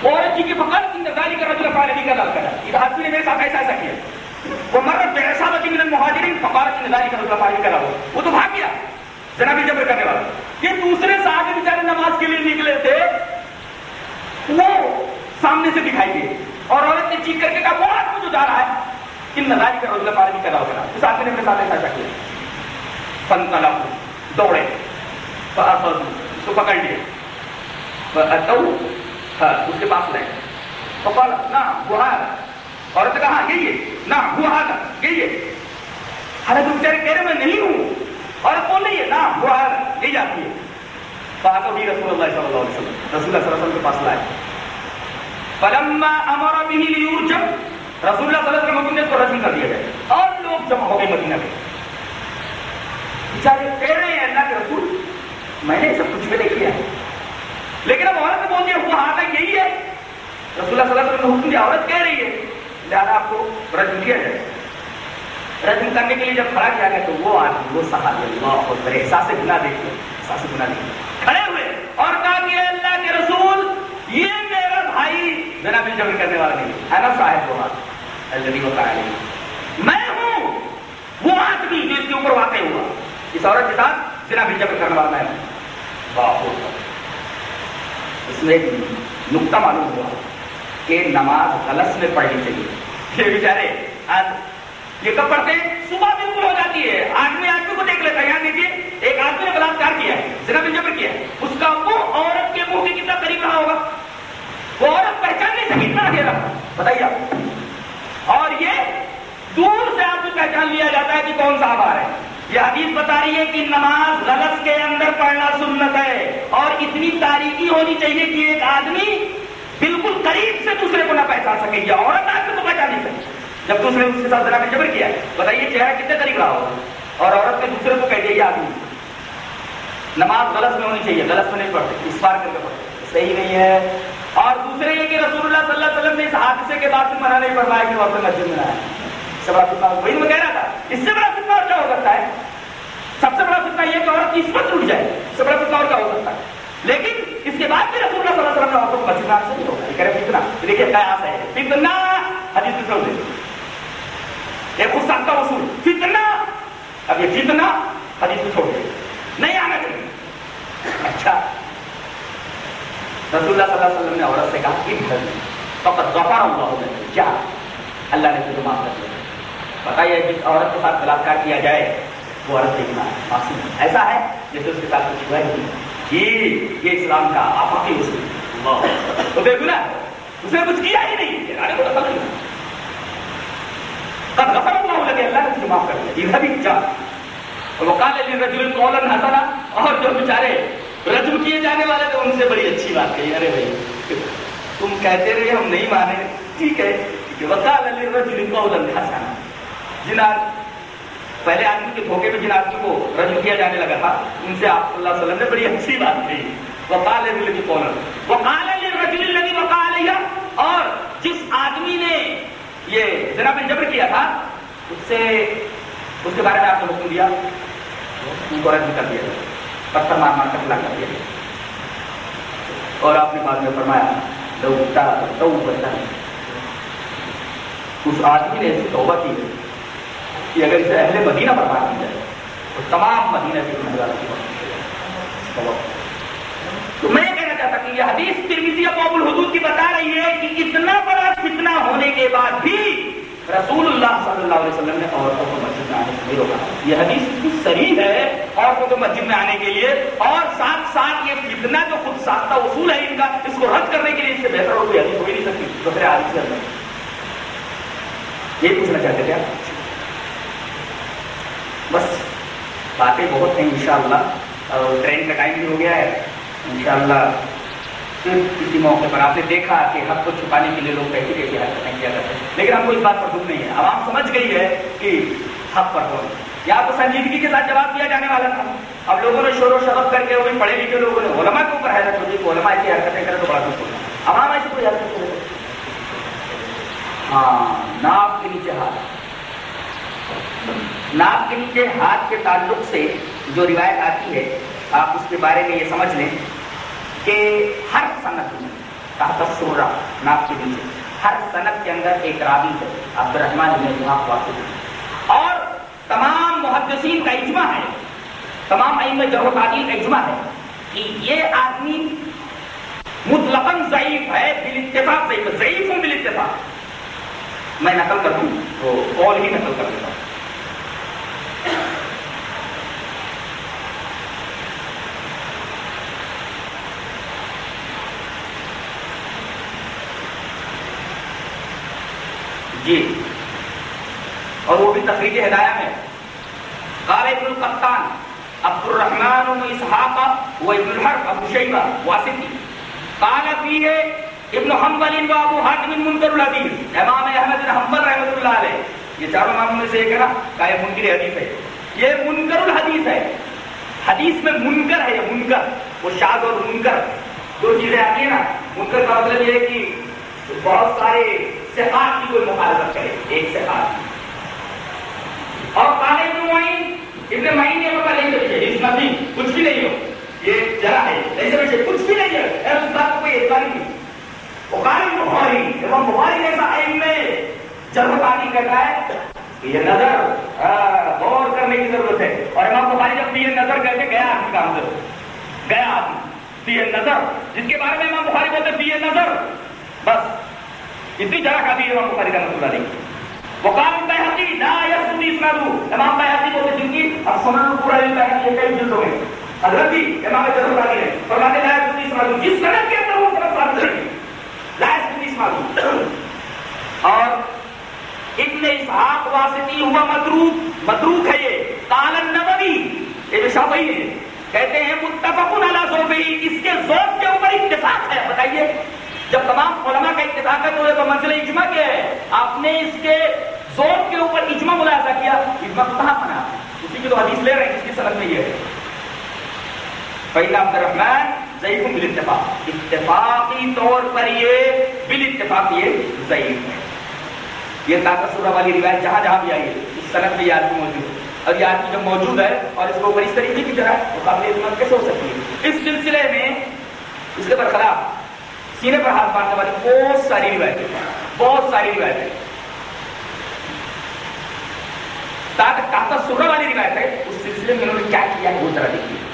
عورت جی کی فقط انتظاری کا رجل فعل بھی کا دال کرا. اس آدمی نے میرے ساتھ ایسا ایسا کیا. وہ مرت بعصابۃ من المہاجرین فقالت انتظاری کا رجل فعل بھی کرا. وہ تو بھاگ گیا زنا بالجبر کرنے والا. یہ دوسرے صحابی بیچارے نماز کے لیے نکلے تھے، وہ سامنے سے دکھائی دیے اور عورت نے چیخ کر کے کہا وہ آدمی جو جا رہا ہے ان نظاری کا رجل فعل بھی کرا ہوگا. اس آدمی نے میرے ساتھ ایسا کیا. فانطلقوا دوڑے فاخذوا اس کو پکڑ لیے. فاتوا اس کے پاس لائے. فقال نعم هو هذا. عورت نے کہا یہی ہے. نعم هو هذا یہی ہے. حالانکہ بیچارے کہہ رہے میں نہیں ہوں. عورت بول رہی ہے نعم هو هذا یہی آتی ہے. فاتوا بھی رسول اللہ صلی اللہ علیہ وسلم رسول اللہ صلی اللہ علیہ وسلم کے پاس لائے. فلما امر به ليرجم رسول اللہ صلی اللہ علیہ وسلم نے اس کو رجم کر دیا گیا اور لوگ جمع ہو گئے مدینہ میں. بیچارے کہہ رہے ہیں اللہ کے رسول میں نے سب کچھ میں نے کیا ہے، لیکن اب عورت نے بول دیا وہ ہاتھ یہی ہے. رسول اللہ صلی اللہ علیہ وسلم نے حکم دیا عورت کہہ رہی ہے لہٰذا آپ کو رجم کیا جائے. رجم کرنے کے لیے جب کھڑا کیا گیا تو وہ آدمی وہ صحابی اللہ اور بڑے احساس گناہ دیکھتے احساس گناہ دیکھتے کھڑے ہوئے اور کہا کہ اللہ کے رسول یہ میرا بھائی زنا بالجبر کرنے والا نہیں ہے نا صاحب وہ الذی وقع علیہ میں ہوں وہ آدمی جو اس کے اوپر واقع ہوا. اس عورت کے ساتھ زنا بالجبر کرنے والا میں ہوں. اس میں ایک نقطہ معلوم ہوا کہ نماز غلط میں پڑھنی چاہیے. یہ بیچارے یہ کب پڑھتے ہیں؟ صبح بالکل ہو جاتی ہے. آدمی کو دیکھ لیتا ہے. یہاں دیکھیے ایک آدمی نے بلاತ್ಕಾರ کیا ہے، زنا بالجبر کیا ہے، اس کا منہ عورت کے منہ کے کتنا قریب رہا ہوگا. وہ عورت پہچان نہیں سکی کتنا اندھیرا بتائیے آپ. اور یہ دور سے آپ کو پہچان لیا جاتا ہے کہ کون صاحب آ رہے ہیں. یہ حدیث بتا رہی ہے کہ نماز غلط کے اندر پڑھنا سنت ہے، اور اتنی تاریکی ہونی چاہیے کہ ایک آدمی بالکل قریب سے دوسرے کو نہ پہچان سکے، یا عورت آدمی کو پہچان نہیں سکے جب دوسرے اس کے ساتھ زنا کا جبر کیا ہے۔ بتائیے چہرہ کتنے قریب رہا ہوگا، اور عورت نے دوسرے کو کہہ دیا یہ آدمی۔ نماز غلط میں ہونی چاہیے، غلط میں نہیں پڑھتے، اس بار کر کے پڑھتے، صحیح نہیں ہے۔ اور دوسرے یہ کہ رسول اللہ صلی اللہ علیہ وسلم نے اس حادثے کے بعد سے منع نہیں فرمایا کہ وہ اپنے مسجد میں آئے۔ سب سے بڑا فتنہ وہی میں کہہ رہا تھا، اس سے بڑا فتنہ اور کیا ہو سکتا ہے؟ سب سے بڑا فتنہ یہ کہ عورت کی عصمت ٹوٹ جائے، اس سے بڑا فتنہ اور کیا ہو سکتا ہے؟ لیکن اس کے بعد بھی رسول اللہ صلی اللہ علیہ وسلم نے عورتوں کو مسجد میں آنے سے نہیں روکا۔ یہ کہہ رہے فتنہ، دیکھیے قیاس ہے فتنہ، حدیث میں سمجھ لیجیے، ایک خود ساختہ اصول فتنہ، اب یہ فتنہ حدیث میں چھوڑ دے، نہیں آنا چاہیے۔ اچھا، رسول اللہ صلی اللہ علیہ وسلم نے عورت سے کہا کہ فقط غفر اللہ لک، کیا اللہ نے تجھے معاف کر دیا۔ بتائیے جس عورت کے ساتھ بلاکار کیا جائے وہ عورت دیکھنا معصوم ہے، ایسا ہے جیسے اس کے ساتھ کچھ ہوا ہی نہیں۔ یہ اسلام کا آفاقی اصول اللہ، تو دیکھو نا اس نے کچھ کیا ہی نہیں، قد غفر اللہ لک، اللہ نے تجھے معاف کر دیا، یہ بھی جا۔ وقال للرجل قولا حسنا، اور جو بیچارے رجم کیے جانے والے تھے ان سے بڑی اچھی بات کہی، ارے بھائی تم کہتے رہے ہم نہیں مانے، ٹھیک ہے۔ وقال للرجل قولا حسنا، جن پہلے آدمی کے دھوکے میں جن آدمی کو رجم کیا جانے لگا تھا ان سے آپ صلی اللہ علیہ وسلم نے بڑی اچھی بات کہی، وقال للرجل قولا، وقال للرجل الذي وقع علیہ، اور جس آدمی نے یہ زنا میں جبر کیا تھا اس کے بارے میں آپ نے حکم دیا، ان کو رجم کر دیا، پتھر مار مار کر ہلاک کر دیا، اور آپ نے بعد میں فرمایا لو تاب توبۃ، اس آدمی نے ایسی توبہ کی کہ اگر اسے اہل مدینہ برباد کی جائے تو تمام مدینہ کی گنہگار کی توبہ۔ تو میں کہنا چاہتا کہ یہ حدیث ترمذی ابواب الحدود کی بتا رہی ہے کہ اتنا بڑا فتنہ ہونے کے بعد بھی رسول اللہ صلی اللہ علیہ وسلم نے عورتوں کو مسجد میں آنے سے نہیں روکا۔ یہ حدیث اتنی صریح ہے عورتوں کو مسجد میں آنے کے لیے، اور ساتھ ساتھ یہ فتنہ جو خود ساختہ اصول ہے ان کا، اس کو رد کرنے کے لیے اس سے بہتر اور کوئی حدیث ہو ہی نہیں سکتی دوسرے حدیث کے اندر۔ یہ پوچھنا چاہتے تھے آپ؟ بس باتیں بہت ہیں انشاءاللہ، اور ٹرین کا ٹائم بھی ہو گیا ہے، انشاءاللہ پھر کسی موقع پر۔ آپ نے دیکھا کہ حق کو چھپانے کے لیے لوگ کیسی کیسی حرکتیں کیا کرتے ہیں، لیکن ہم کو اس بات پر دکھ نہیں ہے، عوام سمجھ گئی ہے کہ حق پر ہو، یا تو سنجیدگی کے ساتھ جواب دیا جانے والا تھا۔ اب لوگوں نے شور و شرف کر کے، وہ بھی پڑھے لکھے لوگوں نے علماء کے اوپر حیرت ہوتی ہے، علماء ایسی حرکتیں کرے تو بڑا دکھ ہوگا۔ عوام ایسی کوئی حرکت کرے، ہاں ناک کے نیچے ہاتھ، ناک کے نیچے ہاتھ کے تعلق سے جو روایت آتی ہے، آپ اس کے بارے میں یہ سمجھ لیں کہ ہر سند میں تحت السرہ، ناک کے نیچے ہر سند کے اندر ایک راوی ہے، عبد الرحمن بن اسحاق واسطی، اور تمام محدثین کا اجماع ہے، تمام ائمہ جرح و تعدیل کا اجماع ہے کہ یہ آدمی مطلقاً ضعیف ہے، بالاتفاق ضعیف ہے، ضعیف ہوں بالاتفاق۔ میں نقل کر دوں تو قول ہی نقل کر دیتا ہوں۔ جی، اور وہ بھی تخریج ہدایہ میں قال ابن القطان عبد الرحمن بن اسحاق و ابن الحرب ابو شیبہ واسطی قال فیہ ابن حنبل و ابو حاتم منکر الحدیث، امام احمد بن حنبل رحمۃ اللہ علیہ، یہ چاروں اماموں میں سے ایک ہے نا، کہ یہ منکر حدیث ہے، یہ منکر الحدیث ہے، حدیث میں منکر ہے، یہ منکر، وہ شاذ اور منکر دو چیزیں آتی ہیں نا۔ منکر کا مطلب یہ ہے کہ بہت سارے ثقات کی کوئی مخالفت کرے، ایک ثقات۔ اور قال ابن معین، ابن معین نے بتا لیں اس نبی کچھ بھی نہیں ہو، یہ جرا ہے، ایسے ویسے کچھ بھی نہیں ہے، اس بات کو کوئی اعتبار نہیں۔ وقال البخاری، امام بخاری جیسا علم میں جرح تعدیل کرتا ہے، یہ نظر غور کرنے کی ضرورت ہے، اور امام بخاری جب یہ نظر کر کے گیا آدمی کا اندر گیا آدمی یہ نظر، جس کے بارے میں امام بخاری بولتے یہ نظر، بس اتنی جگہ کا بھی امام بخاری کا مسئلہ نہیں۔ وقال البیہقی لا یثبت اسنادہ، امام بیہقی بولتے جن کی السنن الکبریٰ البیہقی کئی جلدوں میں، حضرت بھی امام جرح تعدیل ہے، فرماتے لا یثبت اسنادہ، جس سند کے اندر وہ سند ثابت نہیں لا یثبت اسنادہ۔ اور ابن اسحاق واسطی ہوا متروک ہے، یہ قال النووی، یہ شافعی ہے، کہتے ہیں متفق علی ذوقہ، اس کے ذوق کے اوپر اتفاق ہے. بتائیے جب تمام علماء کا اتفاق ہے تو یہ بمنزل اجماع کیا ہے؟ آپ نے اس کے ذوق کے اوپر اجماع ملاحظہ کیا، اجماع کو کہاں بنا؟ اسی کی تو حدیث لے رہے ہیں، اس کی سند میں یہ ہے فإن عبد الرحمن ضعیف بالاتفاق، اتفاقی طور پر یہ بالاتفاق یہ ضعیف ہے. یہ طاقت سورہ والی روایت جہاں جہاں بھی آئی ہے اس سند میں یہ آدمی موجود ہے، اور یہ آدمی جب موجود ہے اور اس کے اوپر اس طریقے کی جرح تو قابل اعتماد کیسے ہو سکتی ہے؟ اس سلسلے میں اس کے برخلاف سینے پر ہاتھ مارنے والی بہت ساری روایتیں طاقت سورہ والی روایت ہے، اس سلسلے میں انہوں نے کیا کیا ہے وہ ذرا دیکھیے.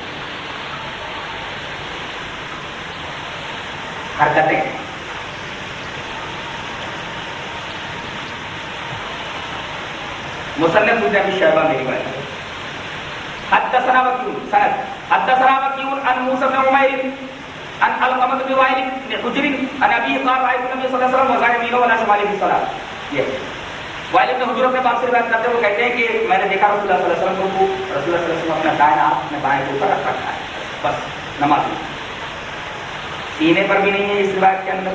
حرکتیں مصنف ابن ابی شیبہ میں روایت ہے. حدثنا وکیع سند حدثنا وکیع عن موسى بن عمير عن علقمة بن وائل بن حجر عن ابي قال رأيت النبي صلی اللہ علیہ وسلم وضع يمينه ولا شماله في الصلاة. یہ وائل بن حجر اپنے باپ سے روایت کرتے ہیں، وہ کہتے ہیں کہ میں نے دیکھا رسول اللہ صلی اللہ علیہ وسلم کو، رسول اللہ صلی اللہ علیہ وسلم اپنا دائیں ہاتھ اپنے بائیں کے اوپر رکھ رکھا ہے، بس نماز میں سینے پر بھی نہیں ہے اس روایت کے اندر،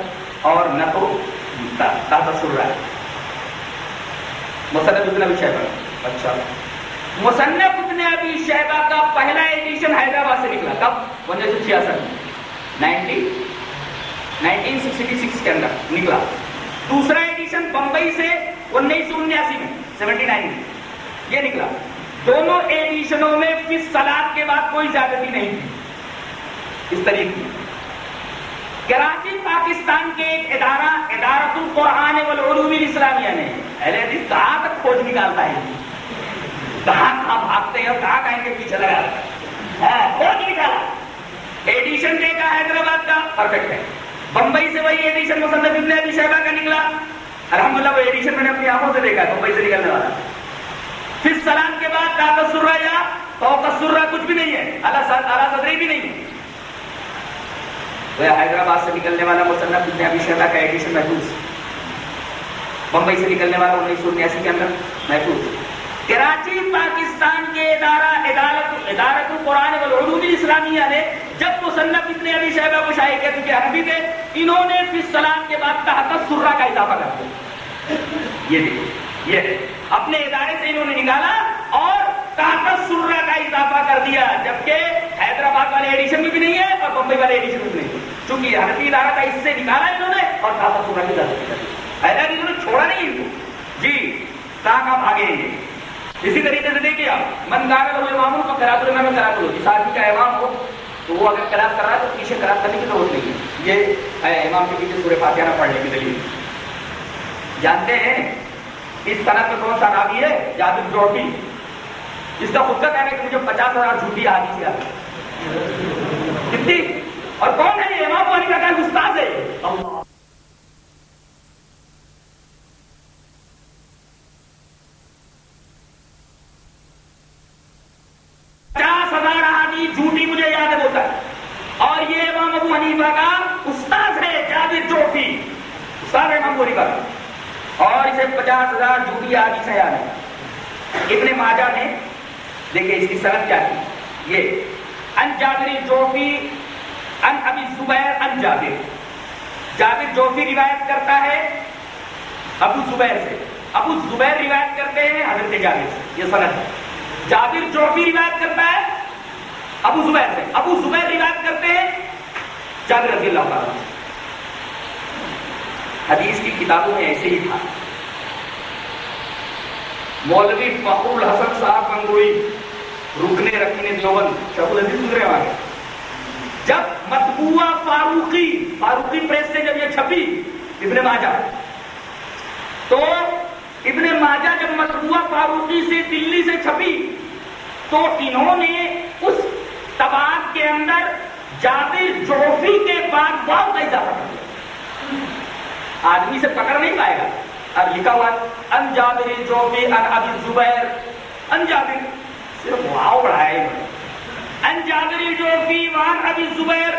اور نہ تو تحت سرہ. مصنف ابن ابی شیبہ، اچھا مصنف ابن ابی شیبہ کا پہلا ایڈیشن حیدرآباد سے نکلا کب؟ 1966 1966 کے اندر نکلا. دوسرا ایڈیشن بمبئی سے 1979 میں 79 میں یہ نکلا. دونوں ایڈیشنوں میں فی الصلاۃ کے بعد کوئی زیادتی نہیں تھی. اس طریقے کی کراچی پاکستان کے ایک ادارہ ادارۃ القرآن والعلوم الاسلامیہ نے اہل حدیث کہاں تک کھوج نکالتا ہے، کہاں بھاگتے ہیں اور کہاں کہیں کے پیچھے لگا کھوج نکالا. ایڈیشن دیکھا حیدرآباد کا پرفیکٹ ہے. بمبئی سے وہی ایڈیشن مصنف ابن ابی شیبہ کا نکلا، الحمدللہ وہ ایڈیشن میں نے اپنی آنکھوں سے دیکھا ہے بمبئی سے نکلنے والا. پھر سلام کے بعد طاقت سرہ یا فوق سرہ کچھ بھی نہیں ہے، اعلیٰ صدری بھی نہیں ہے. حیدرآباد سے نکلنے والا مصنف ابن ابی شیبہ کا ایڈیشن محفوظ، بمبئی سے نکلنے والا 1979 کے اندر محفوظ. کراچی پاکستان کے ادارۃ القرآن والعلوم الاسلامیہ نے جب مصنف ابن ابی شیبہ کو شائع کیا کیونکہ حنفی تھے، انہوں نے فی الصلاۃ کے بعد تحت سرہ کا اضافہ کر دیا. یہ دیکھیں یہ اپنے ادارے سے انہوں نے نکالا اور تحت سرہ کا اضافہ کر دیا، جبکہ حیدرآباد والے ایڈیشن میں بھی نہیں ہے اور بمبئی والے ایڈیشن میں بھی نہیں ہے. چونکہ یہ حنفی ادارہ تھا اس سے نکالا انہوں نے اور تحت سرہ کی اضافہ کر دیا. حیدرآباد انہوں نے چھوڑا نہیں ان کو جی کہاں بھاگے ہیں. اسی طریقے سے دیکھیے آپ من کان لہ امام فقرات الامام قرات لو، جس آدمی کا امام ہو تو وہ اگر قرات کر رہا ہے تو پیچھے قرات کرنے کی ضرورت نہیں ہے. یہ ہے امام کے پیچھے سورہ فاتحہ نہ پڑھنے کی دلیل. جانتے ہیں اس سند میں کون سا راوی ہے؟ جابر جوہری. اس کا خود کا کہنا ہے کہ مجھے 50,000 جھوٹی حدیث یاد ہے. کتنی؟ اور کون ہے یہ؟ امام ابو حنیفہ کا استاد ہے. اللہ 50,000 احادیث جھوٹی مجھے یاد ہے بولتا ہے. اور یہ امام ابو حنیفہ کا استاد ہے جابر جوہری، استاد ہے امام ابو حنیفہ کا، اور اسے 50,000 جھوٹی احادیث یاد ہے. ابن ماجہ نے دیکھیں اس کی سند کیا کی، یہ ان جابر جوہری ان ابی زبیر ان جابر. جابر جوہری روایت کرتا ہے ابو زبیر سے، ابو زبیر روایت کرتے ہیں حضرت جابر سے. یہ سند ہے. جابر جوہری روایت کرتا ہے ابو زبیر سے، ابو زبیر روایت کرتے ہیں جابر رضی اللہ عنہ. حدیث کی کتابوں میں ایسے ہی تھا. مولوی فخر الحسن صاحب منگوئی رکن رکین دیوبند شیخ الحدیث گزرے والے، جب مطبوعہ فاروقی پریس سے جب یہ چھپی ابن ماجہ، تو ابن ماجہ جب مطبوعہ فاروقی سے دلی سے چھپی تو انہوں نے اس طبعات کے اندر جابر جوہری کے بعد واو کا اضافہ کر دیا. آدمی سے پکڑ نہیں پائے گا. اب لکھا ہوا ان جابر جوہری ان ابی زبیر، ان جابر صرف واو بڑھایا ہے، ان جابر جوہری وان ابی زبیر.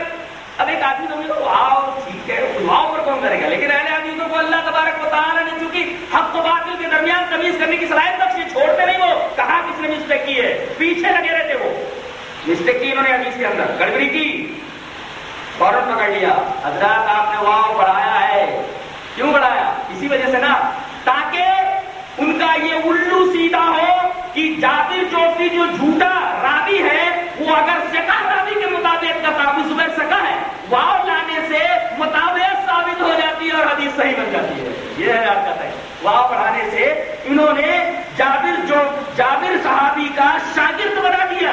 اب ایک آدمی تو واو ٹھیک ہے، واو پر کون کرے گا، لیکن اہل حدیثوں کو اللہ تبارک و تعالی نے چونکہ حق و باطل کے درمیان تمیز کرنے کی صلاحیت بخشی، چھوڑتے نہیں وہ کہاں حدیث نے مسٹیک کی ہے، پیچھے لگے رہتے وہ مسٹیک کی، انہوں نے حدیث کے اندر گڑبڑی کی، فوراً پکڑ لیا، حضرات آپ نے واو بڑھایا ہے، کیوں بڑھایا؟ اسی وجہ سے نا، تاکہ ان کا یہ الو سیدھا ہو کہ جابر جوفی جو جھوٹا راوی ہے وہ اگر ثقہ راوی کے مطابق کا ابو زبیر ثقہ ہے، واو لانے سے مطابق ثابت ہو جاتی ہے اور حدیث صحیح بن جاتی ہے. یہ ہے آپ کا ہے، واو بڑھانے سے انہوں نے جابر صحابی کا شاگرد بنا دیا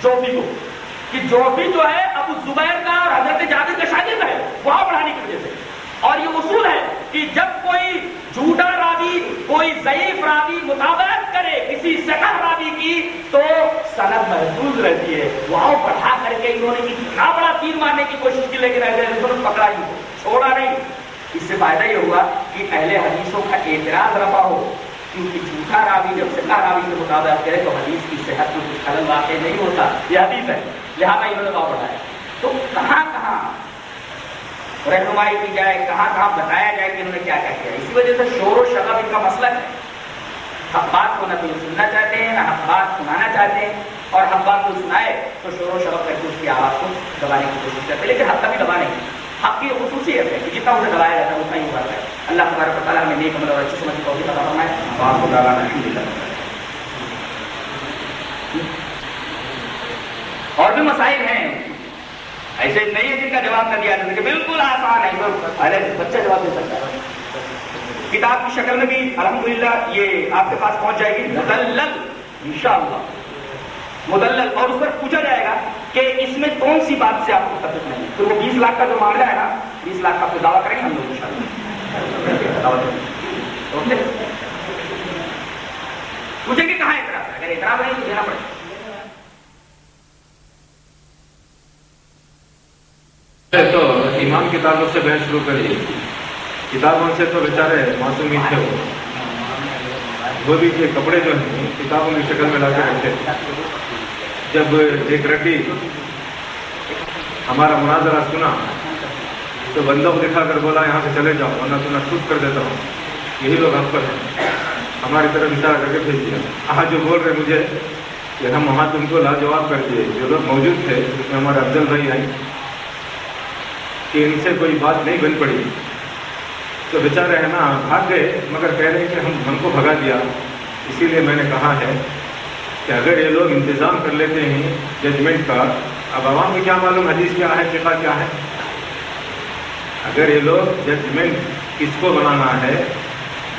جوفی کو، کہ جوفی جو ہے ابو زبیر کا اور حضرت جابر کا شاگرد ہے، واو بڑھانے کی وجہ سے. اور یہ اصول ہے کہ جب کوئی جھوٹا راوی، کوئی ضعیف راوی مطابقت کرے کسی ثقہ راوی کی تو سند محفوظ رہتی ہے. واو بڑھا کر کے انہوں نے اتنا بڑا تیر مارنے کی کوشش کی، لیکن انہوں نے پکڑا ہی چھوڑا نہیں. اس سے فائدہ یہ ہوا کہ اہل حدیثوں کا اعتراض رفع ہو، کیونکہ جھوٹا راوی جب ثقہ راوی سے مطابقت کرے تو حدیث کی صحت میں کچھ خلل واقع نہیں ہوتا. یہ حدیث ہے، لہٰذا انہوں نے واو بڑھایا. تو کہاں کہاں رہنمائی کی جائے، کہاں کہاں بتایا جائے کہ انہوں نے کیا کیا کیا. اسی وجہ سے شور و شغب ان کا مسئلہ ہے. حق بات کو نہ تو سننا چاہتے ہیں، نہ حق بات سنانا چاہتے ہیں، اور حق بات کو سنائے تو شور و شغب کر کے اس کی آواز کو دبانے کی کوشش کرتے ہیں، لیکن حق کبھی دبا نہیں. حق کی خصوصیت ہے کہ جتنا اسے دبایا جاتا ہے اتنا ہی ابھرتا ہے. اللہ تبارک و تعالیٰ ہمیں نیک عمل اور اچھی سمجھ کی توفیق عطا فرمائے. آپ کو دعوانا الحمدللہ. اور بھی مسائل ہیں ایسے نہیں ہے جن کا جواب نہ دیا جا سکے، بالکل آسان ہے، بچہ جواب دے سکتا ہے. کتاب کی شکل میں بھی الحمدللہ یہ آپ کے پاس پہنچ جائے گی، مدلل انشاءاللہ، مدلل. اور اس پر پوچھا جائے گا کہ اس میں کون سی بات سے آپ کو متفق نہیں. پھر وہ 20 لاکھ کا جو معاملہ ہے نا، 20 لاکھ کا آپ کو دعویٰ کریں گے ہم لوگ انشاءاللہ. پوچھیں گے کہاں اعتراض ہے، اگر اعتراض نہیں تو دینا پڑے. تو ایمان کتابوں سے بحث شروع کریے. کتابوں سے تو بیچارے معصوم تھے، وہ بھی کہ کپڑے جو ہیں کتابوں کی شکل میں لا کے رکھتے تھے. جب ایک رٹی ہمارا مناظرہ سنا تو بندوق دکھا کر بولا یہاں سے چلے جاؤ ورنہ تو میں شوٹ کر دیتا ہوں. یہی لوگ ہم پر ہیں، ہماری طرف اشارہ کر کے بھیج دیا. آج جو بول رہے مجھے کہ ہم وہاں تم کو لاجواب کر دیے. جو لوگ موجود تھے اس میں ہمارے افضل بھائی آئے کہ ان سے کوئی بات نہیں بن پڑی تو بیچارے ہے نا بھاگ گئے، مگر کہہ رہے ہیں کہ ہم کو بھگا دیا. اسی لیے میں نے کہا ہے کہ اگر یہ لوگ انتظام کر لیتے ہیں ججمنٹ کا، اب عوام کو کیا معلوم حدیث کیا ہے، فقہ کیا ہے. اگر یہ لوگ ججمنٹ کس کو بنانا ہے،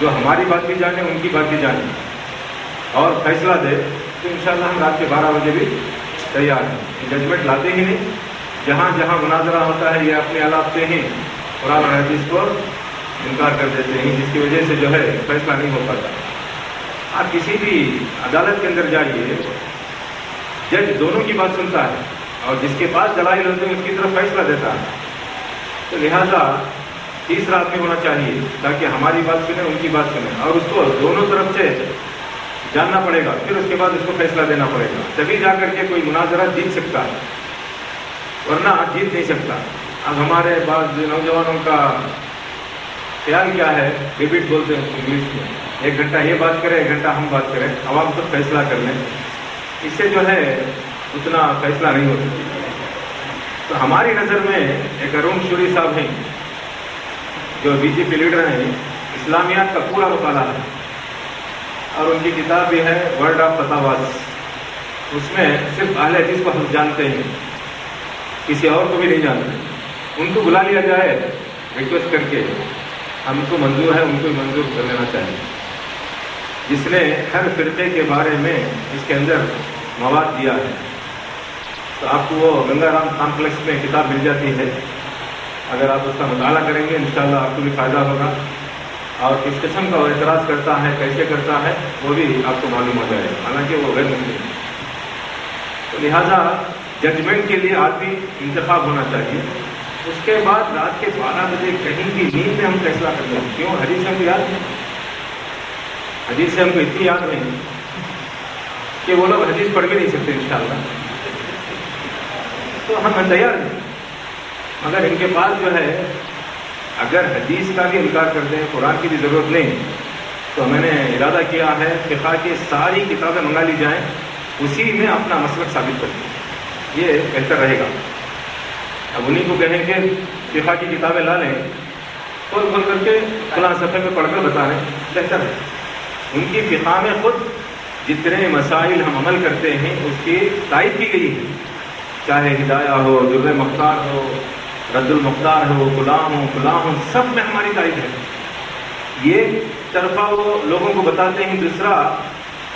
جو ہماری بات بھی جانے ان کی بات بھی جانے اور فیصلہ دے، تو انشاءاللہ ہم رات کے 12 بجے بھی تیار ہیں. ججمنٹ لاتے ہی نہیں. جہاں جہاں مناظرہ ہوتا ہے یہ اپنے علاقے ہیں قرآن اور حدیث کو انکار کر دیتے ہیں، جس کی وجہ سے جو ہے فیصلہ نہیں ہو پاتا. آپ کسی بھی عدالت کے اندر جائیے، جج دونوں کی بات سنتا ہے اور جس کے پاس دلائل ہوتے ہیں اس کی طرف فیصلہ دیتا ہے. تو لہذا تیسرا آدمی ہونا چاہیے تاکہ ہماری بات سنیں ان کی بات سنیں، اور اس کو دونوں طرف سے جاننا پڑے گا. پھر اس کے بعد اس کو فیصلہ دینا پڑے گا، تبھی جا کر کے کوئی مناظرہ جیت سکتا ہے، ورنہ جیت نہیں سکتا. اب ہمارے بعض نوجوانوں کا خیال کیا ہے، ڈیبیٹ بولتے ہیں انگلش میں، 1 گھنٹہ یہ بات کرے 1 گھنٹہ ہم بات کریں، عوام خود فیصلہ کر لیں. اس سے جو ہے اتنا فیصلہ نہیں ہوتا. تو ہماری نظر میں ایک ارون شوری صاحب ہیں جو بی جے پی لیڈر ہیں، اسلامیات کا پورا مطالعہ ہے اور ان کی کتاب بھی ہے ورلڈ آف فتاواز. اس میں صرف اہل حدیث کو ہم جانتے ہیں، کسی اور کو بھی نہیں جانتے. ان کو بلا لیا جائے ریکویسٹ کر کے، ہم کو منظور ہے ان کو منظور کر لینا چاہیے. جس نے ہر فرقے کے بارے میں اس کے اندر مواد دیا ہے. تو آپ کو وہ گنگا رام کمپلیکس میں کتاب مل جاتی ہے، اگر آپ اس کا مطالعہ کریں گے انشاءاللہ آپ کو بھی فائدہ ہوگا. اور کس قسم کا وہ اعتراض کرتا ہے، کیسے کرتا ہے، وہ بھی آپ کو معلوم ہو جائے گا، حالانکہ وہ غیر مسلم ہے. تو لہٰذا ججمنٹ کے لیے آدمی انتخاب ہونا چاہیے. اس کے بعد رات کے 12 بجے کہیں بھی نیند میں ہم فیصلہ کرتے ہیں. کیوں؟ حدیث ہم کو یاد نہیں، حدیث سے ہم کو اتنی یاد نہیں کہ وہ لوگ حدیث پڑھ بھی نہیں سکتے انشاءاللہ. تو ہم تیار ہیں، مگر ان کے پاس جو ہے اگر حدیث کا بھی انکار کرتے ہیں، قرآن کی بھی ضرورت نہیں، تو میں نے ارادہ کیا ہے فقہ کی ساری کتابیں منگا لی جائیں، اسی میں اپنا مسلک ثابت کر دیں، یہ بہتر رہے گا۔ اب انہیں کو کہیں کہ فقہ کی کتابیں لا لیں، کھول کر کے فلاں صفحے میں پڑھ کر بتا رہے ہیں، بہتر ہے۔ ان کی فقہ میں خود جتنے مسائل ہم عمل کرتے ہیں اس کی تائید کی گئی ہے، چاہے ہدایہ ہو، در مختار ہو، رد المختار ہو، فلاں ہو، سب میں ہماری تائید ہے۔ یہ طرفہ وہ لوگوں کو بتاتے ہیں۔ دوسرا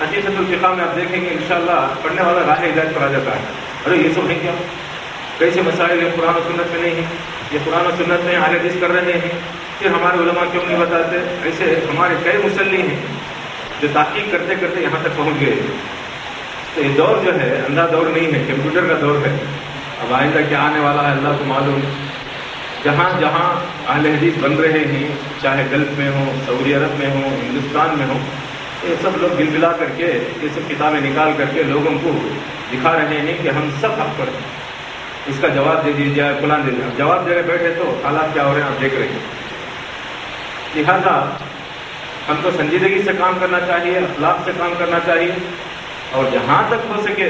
حقیقت الفقہ میں آپ دیکھیں گے انشاءاللہ پڑھنے والا راہ ہدایت پر آ جاتا ہے، ارے یہ سب ہے کیا، کیسے مسائل ہیں قرآن و سنت میں نہیں ہیں، یہ قرآن و سنت میں اہل حدیث کر رہے ہیں، پھر ہمارے علماء کیوں نہیں بتاتے؟ ایسے ہمارے کئی مصلی ہیں جو تحقیق کرتے کرتے یہاں تک پہنچ گئے۔ تو یہ دور جو ہے اندھا دور نہیں ہے، کمپیوٹر کا دور ہے۔ اب آئندہ کیا آنے والا ہے اللہ کو معلوم۔ جہاں جہاں اہل حدیث بن رہے ہیں، چاہے گلف میں ہوں، سعودی عرب میں ہوں، ہندوستان میں ہوں، یہ سب لوگ گل بلا کر کے یہ سب کتابیں نکال کر کے لوگوں کو دکھا رہے ہیں کہ ہم سب حق پر ہیں، اس کا جواب دے دیجیے، فلاں دے دیجیے۔ جواب دے رہے بیٹھے تو حالات کیا ہو رہے ہیں آپ دیکھ رہے ہیں۔ لہٰذا ہم کو سنجیدگی سے کام کرنا چاہیے، اخلاق سے کام کرنا چاہیے، اور جہاں تک ہو سکے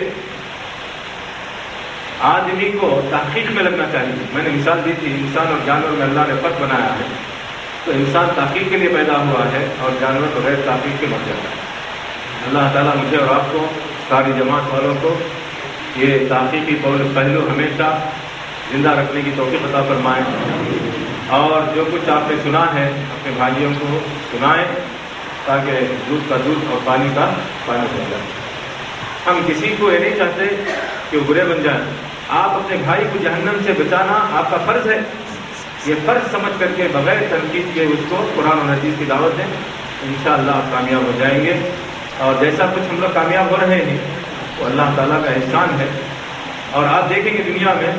آدمی کو تحقیق میں لگنا چاہیے۔ میں نے مثال دی تھی انسان اور جانور میں اللہ نے فرق بنایا ہے، تو انسان تحقیق کے لیے پیدا ہوا ہے اور جانور بغیر تحقیق کے مر جاتا ہے۔ اللہ تعالیٰ مجھے اور آپ کو، ساری جماعت والوں کو یہ تحقیقی پہلو ہمیشہ زندہ رکھنے کی توفیق عطا فرمائیں، اور جو کچھ آپ نے سنا ہے اپنے بھائیوں کو سنائیں تاکہ دودھ کا دودھ اور پانی کا پانی بن جائے۔ ہم کسی کو یہ نہیں چاہتے کہ وہ برے بن جائیں۔ آپ اپنے بھائی کو جہنم سے بچانا آپ کا فرض ہے، یہ فرض سمجھ کر کے بغیر تنقید کے اس کو قرآن و حدیث کی دعوت دیں، انشاءاللہ آپ کامیاب ہو جائیں گے۔ اور جیسا کچھ ہم لوگ کامیاب ہو رہے ہیں وہ اللہ تعالیٰ کا احسان ہے۔ اور آپ دیکھیں گے دنیا میں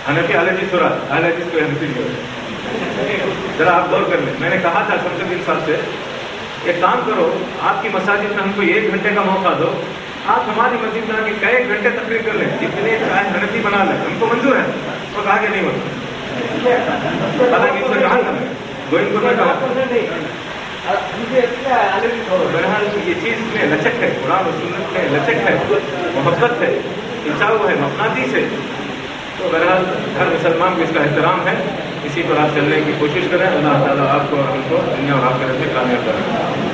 حنفی اہل حدیث ہو رہا ہے، اہل حدیث کو حنفی نہیں ہو رہا۔ ذرا آپ غور کر لیں، میں نے کہا تھا شمس الدین صاحب سے ایک کام کرو، آپ کی مساجد میں ہم کو 1 گھنٹے کا موقع دو، آپ ہماری مسجد میں آ کے کئی گھنٹے تقریر کر لیں، جتنے چاہے حنفی بنا لیں، ہم کو منظور ہے۔ وہ کہا کہ نہیں ہوتا، حالانکہ اس نے کہا تھا گوئند کو میں کہا، بہرحال یہ چیز میں لچک ہے، قرآن و سنت میں لچک ہے، محبت ہے، کھنچاؤ ہے، مقناطیس ہے۔ تو بہرحال ہر مسلمان کو اس کا احترام ہے، اسی پر آپ چلنے کی کوشش کریں۔ اللہ تعالیٰ آپ کو اور ہم کو دنیا اور آخرت میں کامیاب کریں۔